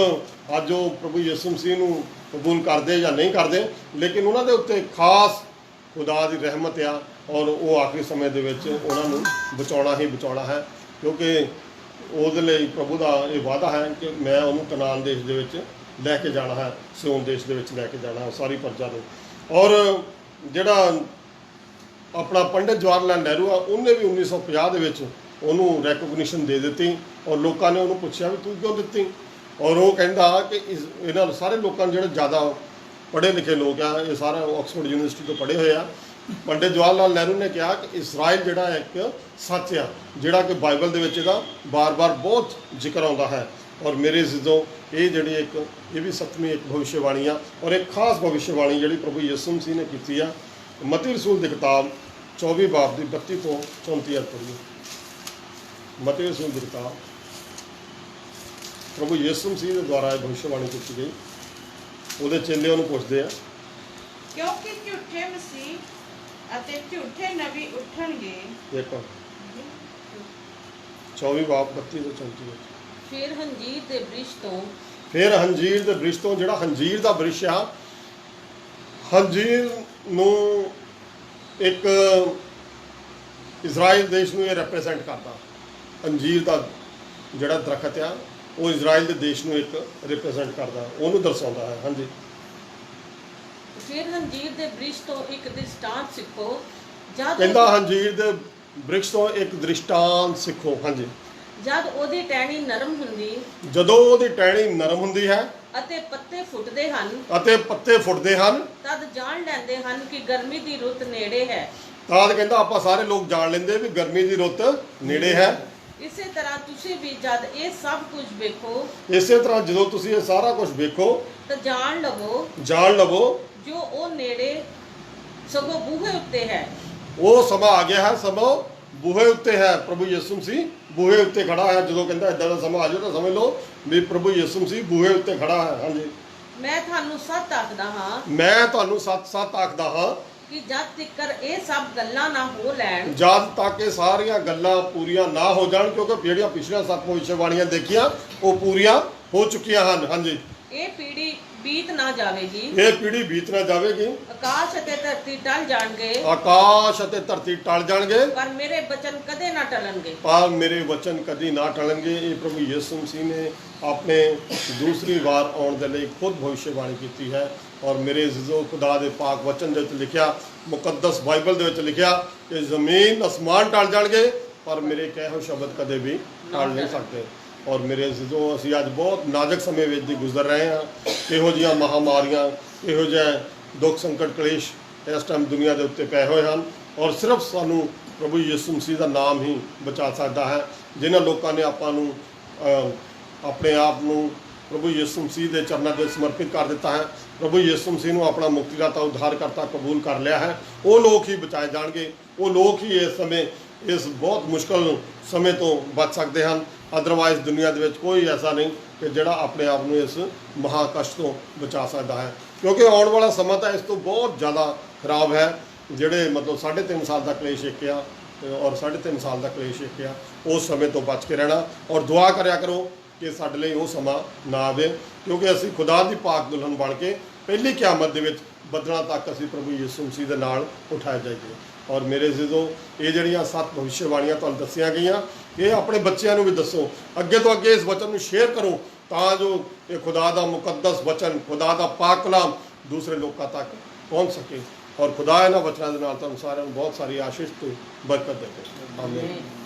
Speaker 2: ਅੱਜ ਉਹ ਪ੍ਰਭੂ ਯਿਸੂ ਮਸੀਹ ਨੂੰ ਕਬੂਲ ਕਰਦੇ ਜਾਂ ਨਹੀਂ ਕਰਦੇ, ਲੇਕਿਨ ਉਹਨਾਂ ਦੇ ਉੱਤੇ ਖਾਸ ਖੁਦਾ ਦੀ ਰਹਿਮਤ ਆ। ਔਰ ਉਹ ਆਖਰੀ ਸਮੇਂ ਦੇ ਵਿੱਚ ਉਹਨਾਂ ਨੂੰ ਬਚਾਉਣਾ ਹੀ ਬਚਾਉਣਾ ਹੈ, ਕਿਉਂਕਿ ਉਹਦੇ ਲਈ ਪ੍ਰਭੂ ਦਾ ਇਹ ਵਾਅਦਾ ਹੈ ਕਿ ਮੈਂ ਉਹਨੂੰ ਕਨਾਨ ਦੇਸ਼ ਦੇ ਵਿੱਚ ਲੈ ਕੇ ਜਾਣਾ ਹੈ, ਸਿਓਨ ਦੇਸ਼ ਦੇ ਵਿੱਚ ਲੈ ਕੇ ਜਾਣਾ ਹੈ ਸਾਰੀ ਪਰਜਾ ਨੂੰ। ਔਰ ਜਿਹੜਾ ਆਪਣਾ ਪੰਡਿਤ ਜਵਾਹਰ ਲਾਲ ਨਹਿਰੂ ਆ, ਉਹਨੇ ਵੀ 1950 ਦੇ ਵਿੱਚ ਉਹਨੂੰ ਰੈਕੋਗਨੀਸ਼ਨ ਦੇ ਦਿੱਤੀ। ਔਰ ਲੋਕਾਂ ਨੇ ਉਹਨੂੰ ਪੁੱਛਿਆ ਵੀ ਤੂੰ ਕਿਉਂ ਦਿੱਤੀ? ਔਰ ਉਹ ਕਹਿੰਦਾ ਕਿ ਇਹਨਾਂ ਸਾਰੇ ਲੋਕਾਂ ਨੂੰ ਜਿਹੜੇ ਜ਼ਿਆਦਾ ਪੜ੍ਹੇ ਲਿਖੇ ਲੋਕ ਆ, ਇਹ ਸਾਰਾ ਆਕਸਫੋਰਡ ਯੂਨੀਵਰਸਿਟੀ ਤੋਂ ਪੜ੍ਹੇ ਹੋਏ ਆ, ਪੰਡਿਤ ਜਵਾਹਰ ਲਾਲ ਨਹਿਰੂ ਨੇ ਕਿਹਾ ਕਿ ਇਸਰਾਈਲ ਜਿਹੜਾ ਇੱਕ ਸੱਚ ਆ, ਜਿਹੜਾ ਕਿ ਬਾਈਬਲ ਦੇ ਵਿੱਚ ਇਹਦਾ ਬਾਰ-ਬਾਰ ਬਹੁਤ ਜ਼ਿਕਰ ਆਉਂਦਾ ਹੈ। ਔਰ ਮੇਰੇ ਅਜ਼ੀਜ਼ੋ, ਇਹ ਜਿਹੜੀ ਇਹ ਵੀ ਸੱਤਵੀਂ ਇੱਕ ਭਵਿੱਖਬਾਣੀ ਆ। ਔਰ ਇੱਕ ਖਾਸ ਭਵਿੱਖਬਾਣੀ ਜਿਹੜੀ ਪ੍ਰਭੂ ਯਿਸੂ ਮਸੀਹ ਨੇ ਕੀਤੀ ਆ। ਮਤੀ ਰਸੂਲ ਦੀ ਕਿਤਾਬ 24 ਬਾਬ ਦੀ 32 ਤੋਂ 34 ਪੜ੍ਹੀਏ। ਮਤੀ ਰਸੂਲ ਦੀ ਕਿਤਾਬ, ਪ੍ਰਭੂ ਯਿਸੂ ਮਸੀਹ ਦੇ ਦੁਆਰਾ ਇਹ ਭਵਿੱਖਬਾਣੀ ਕੀਤੀ ਗਈ। ਉਹਦੇ ਚੇਲੇ ਉਹਨੂੰ ਪੁੱਛਦੇ ਆ,
Speaker 3: ਕਿਉਂਕਿ ਝੂਠੇ ਮਸੀਹ ਅਤੇ ਝੂਠੇ ਨਬੀ ਉੱਠਣਗੇ।
Speaker 2: ਦੇਖੋ 24 ਬਾਬ 32 ਤੋਂ 34।
Speaker 4: ਫਿਰ ਹੰਜੀਰ ਦੇ ਬ੍ਰਿਸ਼ ਤੋਂ,
Speaker 2: ਫਿਰ ਹੰਜੀਰ ਦੇ ਬ੍ਰਿਸ਼ ਤੋਂ, ਜਿਹੜਾ ਹੰਜੀਰ ਦਾ ਬ੍ਰਿਸ਼ ਆ, ਹੰਜੀਰ ਨੂੰ ਇੱਕ ਇਜ਼ਰਾਈਲ ਦੇਸ਼ ਨੂੰ ਇਹ ਰਿਪਰੈਜ਼ੈਂਟ ਕਰਦਾ। ਅੰਜੀਰ ਦਾ ਜਿਹੜਾ ਦਰਖਤ ਆ, ਉਹ ਇਜ਼ਰਾਈਲ ਦੇ ਦੇਸ਼ ਨੂੰ ਇੱਕ ਰਿਪਰੈਜ਼ੈਂਟ ਕਰਦਾ, ਉਹਨੂੰ ਦਰਸਾਉਂਦਾ ਹੈ। ਹਾਂਜੀ,
Speaker 4: ਫਿਰ ਹੰਜੀਰ ਦੇ ਬ੍ਰਿਸ਼ ਤੋਂ ਇੱਕ ਦ੍ਰਿਸ਼ਟਾਂਤ ਸਿੱਖੋ। ਜਦ
Speaker 2: ਕਹਿੰਦਾ ਹੰਜੀਰ ਦੇ ਬ੍ਰਿਸ਼ ਤੋਂ ਇੱਕ ਦ੍ਰਿਸ਼ਟਾਂਤ ਸਿੱਖੋ। ਹਾਂਜੀ,
Speaker 4: ਜਦ ਉਹਦੀ ਟਹਿਣੀ ਨਰਮ ਹੁੰਦੀ
Speaker 2: ਜਦੋਂ ਉਹਦੀ ਟਹਿਣੀ ਨਰਮ ਹੁੰਦੀ ਹੈ
Speaker 4: ਅਤੇ ਪੱਤੇ ਫੁੱਟਦੇ ਹਨ,
Speaker 2: ਅਤੇ ਪੱਤੇ ਫੁੱਟਦੇ ਹਨ,
Speaker 4: ਤਦ ਜਾਣ ਲੈਂਦੇ ਹਨ ਕਿ ਗਰਮੀ ਦੀ ਰੁੱਤ ਨੇੜੇ ਹੈ।
Speaker 2: ਤਾਂ ਕਹਿੰਦਾ ਆਪਾਂ ਸਾਰੇ ਲੋਕ ਜਾਣ ਲੈਂਦੇ ਵੀ ਗਰਮੀ ਦੀ ਰੁੱਤ ਨੇੜੇ ਹੈ।
Speaker 4: ਇਸੇ ਤਰ੍ਹਾਂ ਤੁਸੀਂ ਵੀ ਜਦ ਇਹ ਸਭ ਕੁਝ ਵੇਖੋ,
Speaker 2: ਇਸੇ ਤਰ੍ਹਾਂ ਜਦੋਂ ਤੁਸੀਂ ਇਹ ਸਾਰਾ ਕੁਝ ਵੇਖੋ
Speaker 4: ਤਾਂ ਜਾਣ
Speaker 2: ਲਵੋ
Speaker 4: ਜੋ ਉਹ ਨੇੜੇ ਸਗੋਂ ਬੂਹੇ ਉੱਤੇ ਹੈ।
Speaker 2: ਉਹ ਸਮਾਂ ਆ ਗਿਆ ਹੈ, ਸਮਾਂ ਬੂਹੇ ਉੱਤੇ ਹੈ। ਪ੍ਰਭੂ ਯਿਸੂ ਮਸੀਹ ਬੂਹੇ ਉੱਤੇ ਖੜਾ ਹੈ। ਜਦੋਂ ਕਹਿੰਦਾ ਇਦਾਂ ਦਾ ਸਮਾਂ ਆ ਜਾਓ ਤਾਂ ਸਮਝ ਲਓ ਵੀ ਪ੍ਰਭੂ ਯਿਸੂ ਮਸੀਹ ਬੂਹੇ ਉੱਤੇ ਖੜਾ ਹੈ। ਹਾਂਜੀ,
Speaker 4: ਮੈਂ ਤੁਹਾਨੂੰ ਸੱਚ ਆਖਦਾ ਹਾਂ,
Speaker 2: ਮੈਂ ਤੁਹਾਨੂੰ ਸੱਚ ਆਖਦਾ ਹਾਂ
Speaker 4: ਕਿ ਜਦ ਤੱਕ ਇਹ ਸਭ ਗੱਲਾਂ ਨਾ ਹੋ ਲੈਣ,
Speaker 2: ਜਦ ਤੱਕ ਇਹ ਸਾਰੀਆਂ ਗੱਲਾਂ ਪੂਰੀਆਂ ਨਾ ਹੋ ਜਾਣ, ਕਿਉਂਕਿ ਜਿਹੜੀਆਂ ਪਿਛਲੀਆਂ 7 ਭਵਿੱਖਬਾਣੀਆਂ ਦੇਖੀਆਂ ਉਹ ਪੂਰੀਆਂ ਹੋ ਚੁੱਕੀਆਂ ਹਨ। ਹਾਂਜੀ,
Speaker 4: ਇਹ ਪੀੜ੍ਹੀ ਬੀਤ ਨਾ ਜਾਵੇਗੀ,
Speaker 2: ਇਹ ਪੀੜ੍ਹੀ ਬੀਤ ਨਾ ਜਾਵੇਗੀ,
Speaker 4: ਆਕਾਸ਼ ਅਤੇ ਧਰਤੀ ਟਲ ਜਾਣਗੇ,
Speaker 2: ਆਕਾਸ਼ ਅਤੇ ਧਰਤੀ ਟਲ ਜਾਣਗੇ,
Speaker 4: ਪਰ ਮੇਰੇ ਬਚਨ ਕਦੇ ਨਾ ਟਲਣਗੇ।
Speaker 2: ਪਰ ਮੇਰੇ ਵਚਨ ਕਦੀ ਨਾ ਟਲਣਗੇ। ਇਹ ਪ੍ਰਭੂ ਯਿਸੂ ਮਸੀਹ ਨੇ ਆਪਣੇ ਦੂਸਰੀ ਵਾਰ ਆਉਣ ਦੇ ਲਈ ਖੁਦ ਭਵਿੱਖਬਾਣੀ ਕੀਤੀ ਹੈ। ਔਰ ਮੇਰੇ ਅਜ਼ੀਜ਼ੋ, ਖੁਦਾ ਦੇ ਪਾਕ ਵਚਨ ਦੇ ਵਿੱਚ ਲਿਖਿਆ, ਮੁਕੱਦਸ ਬਾਈਬਲ ਦੇ ਵਿੱਚ ਲਿਖਿਆ ਕਿ ਜ਼ਮੀਨ ਅਸਮਾਨ ਟਲ ਜਾਣਗੇ, ਪਰ ਮੇਰੇ ਕਹੇ ਹੋਏ ਸ਼ਬਦ ਕਦੇ ਵੀ ਟਲ ਨਹੀਂ ਸਕਦੇ। ਔਰ ਮੇਰੇ ਅਜ਼ੀਜ਼ੋ, ਅਸੀਂ ਅੱਜ ਬਹੁਤ ਨਾਜ਼ੁਕ ਸਮੇਂ ਵਿੱਚ ਦੀ ਗੁਜ਼ਰ ਰਹੇ ਹਾਂ। ਕਿਹੋ ਜਿਹੀਆਂ ਮਹਾਮਾਰੀਆਂ, ਕਿਹੋ ਜਿਹੇ ਦੁੱਖ ਸੰਕਟ ਕਲੇਸ਼ ਇਸ ਟਾਈਮ ਦੁਨੀਆ ਦੇ ਉੱਤੇ ਪਏ ਹੋਏ ਹਨ, ਔਰ ਸਿਰਫ ਸਾਨੂੰ ਪ੍ਰਭੂ ਯਿਸੂ ਮਸੀਹ ਦਾ ਨਾਮ ਹੀ ਬਚਾ ਸਕਦਾ ਹੈ। ਜਿਨ੍ਹਾਂ ਲੋਕਾਂ ਨੇ ਆਪਾਂ ਨੂੰ ਆਪਣੇ ਆਪ ਨੂੰ ਪ੍ਰਭੂ ਯਿਸੂ ਮਸੀਹ ਦੇ ਚਰਨਾਂ ਦੇ ਸਮਰਪਿਤ ਕਰ ਦਿੱਤਾ ਹੈ, ਪ੍ਰਭੂ ਯਿਸੂ ਮਸੀਹ ਨੂੰ ਆਪਣਾ ਮੁਕਤੀਦਾਤਾ ਉद्धारकर्ता ਕਬੂਲ ਕਰ ਲਿਆ ਹੈ, ਉਹ ਲੋਕ ਹੀ ਬਚਾਏ ਜਾਣਗੇ। ਉਹ ਲੋਕ ਹੀ ਇਸ ਸਮੇਂ, ਇਸ ਬਹੁਤ ਮੁਸ਼ਕਲ ਸਮੇਂ ਤੋਂ ਬਚ ਸਕਦੇ ਹਨ। ਅਦਰਵਾਈਜ਼ ਦੁਨੀਆ ਦੇ ਵਿੱਚ ਕੋਈ ਐਸਾ ਨਹੀਂ ਕਿ ਜਿਹੜਾ ਆਪਣੇ ਆਪ ਨੂੰ ਇਸ ਮਹਾਕਸ਼ਟ ਤੋਂ ਬਚਾ ਸਕਦਾ ਹੈ, ਕਿਉਂਕਿ ਆਉਣ ਵਾਲਾ ਸਮਾਂ ਤਾਂ ਇਸ ਤੋਂ ਬਹੁਤ ਜ਼ਿਆਦਾ ਖਰਾਬ ਹੈ। ਜਿਹੜੇ ਮਤਲਬ 3.5 ਸਾਲ ਦਾ ਕਲੇਸ਼ ਇੱਕ ਆ ਔਰ 3.5 ਸਾਲ ਦਾ ਕਲੇਸ਼ ਇੱਕ ਆ, ਉਸ ਸਮੇਂ ਤੋਂ ਬਚ ਕੇ ਰਹਿਣਾ ਔਰ ਦੁਆ ਕਰਿਆ ਕਰੋ ਕਿ ਸਾਡੇ ਲਈ ਉਹ ਸਮਾਂ ਨਾ ਆਵੇ, ਕਿਉਂਕਿ ਅਸੀਂ ਖੁਦਾ ਦੀ ਪਾਕ ਦੁਲਹਨ ਬਣ ਕੇ ਪਹਿਲੀ ਕਿਆਮਤ ਦੇ ਵਿੱਚ ਬੱਦਲਾਂ ਤੱਕ ਅਸੀਂ ਪ੍ਰਭੂ ਯਿਸੂ ਮਸੀਹ ਦੇ ਨਾਲ ਉਠਾਏ ਜਾਈਏ। ਔਰ ਮੇਰੇ ਅਜ਼ੀਜ਼ੋ, ਇਹ ਜਿਹੜੀਆਂ 7 ਭਵਿੱਖਬਾਣੀਆਂ ਤੁਹਾਨੂੰ ਦੱਸੀਆਂ ਗਈਆਂ, ਇਹ ਆਪਣੇ ਬੱਚਿਆਂ ਨੂੰ ਵੀ ਦੱਸੋ, ਅੱਗੇ ਤੋਂ ਅੱਗੇ ਇਸ ਵਚਨ ਨੂੰ ਸ਼ੇਅਰ ਕਰੋ, ਤਾਂ ਜੋ ਇਹ ਖੁਦਾ ਦਾ ਮੁਕੱਦਸ ਵਚਨ, ਖੁਦਾ ਦਾ ਪਾਕ ਕਲਾਮ ਦੂਸਰੇ ਲੋਕਾਂ ਤੱਕ ਪਹੁੰਚ ਸਕੇ। ਔਰ ਖੁਦਾ ਇਹਨਾਂ ਵਚਨਾਂ ਦੇ ਨਾਲ ਤੁਹਾਨੂੰ ਸਾਰਿਆਂ ਨੂੰ ਬਹੁਤ ਸਾਰੀ ਆਸ਼ੀਸ਼ ਤੇ ਬਰਕਤ ਦੇਵੇ। ਆਮੀਨ।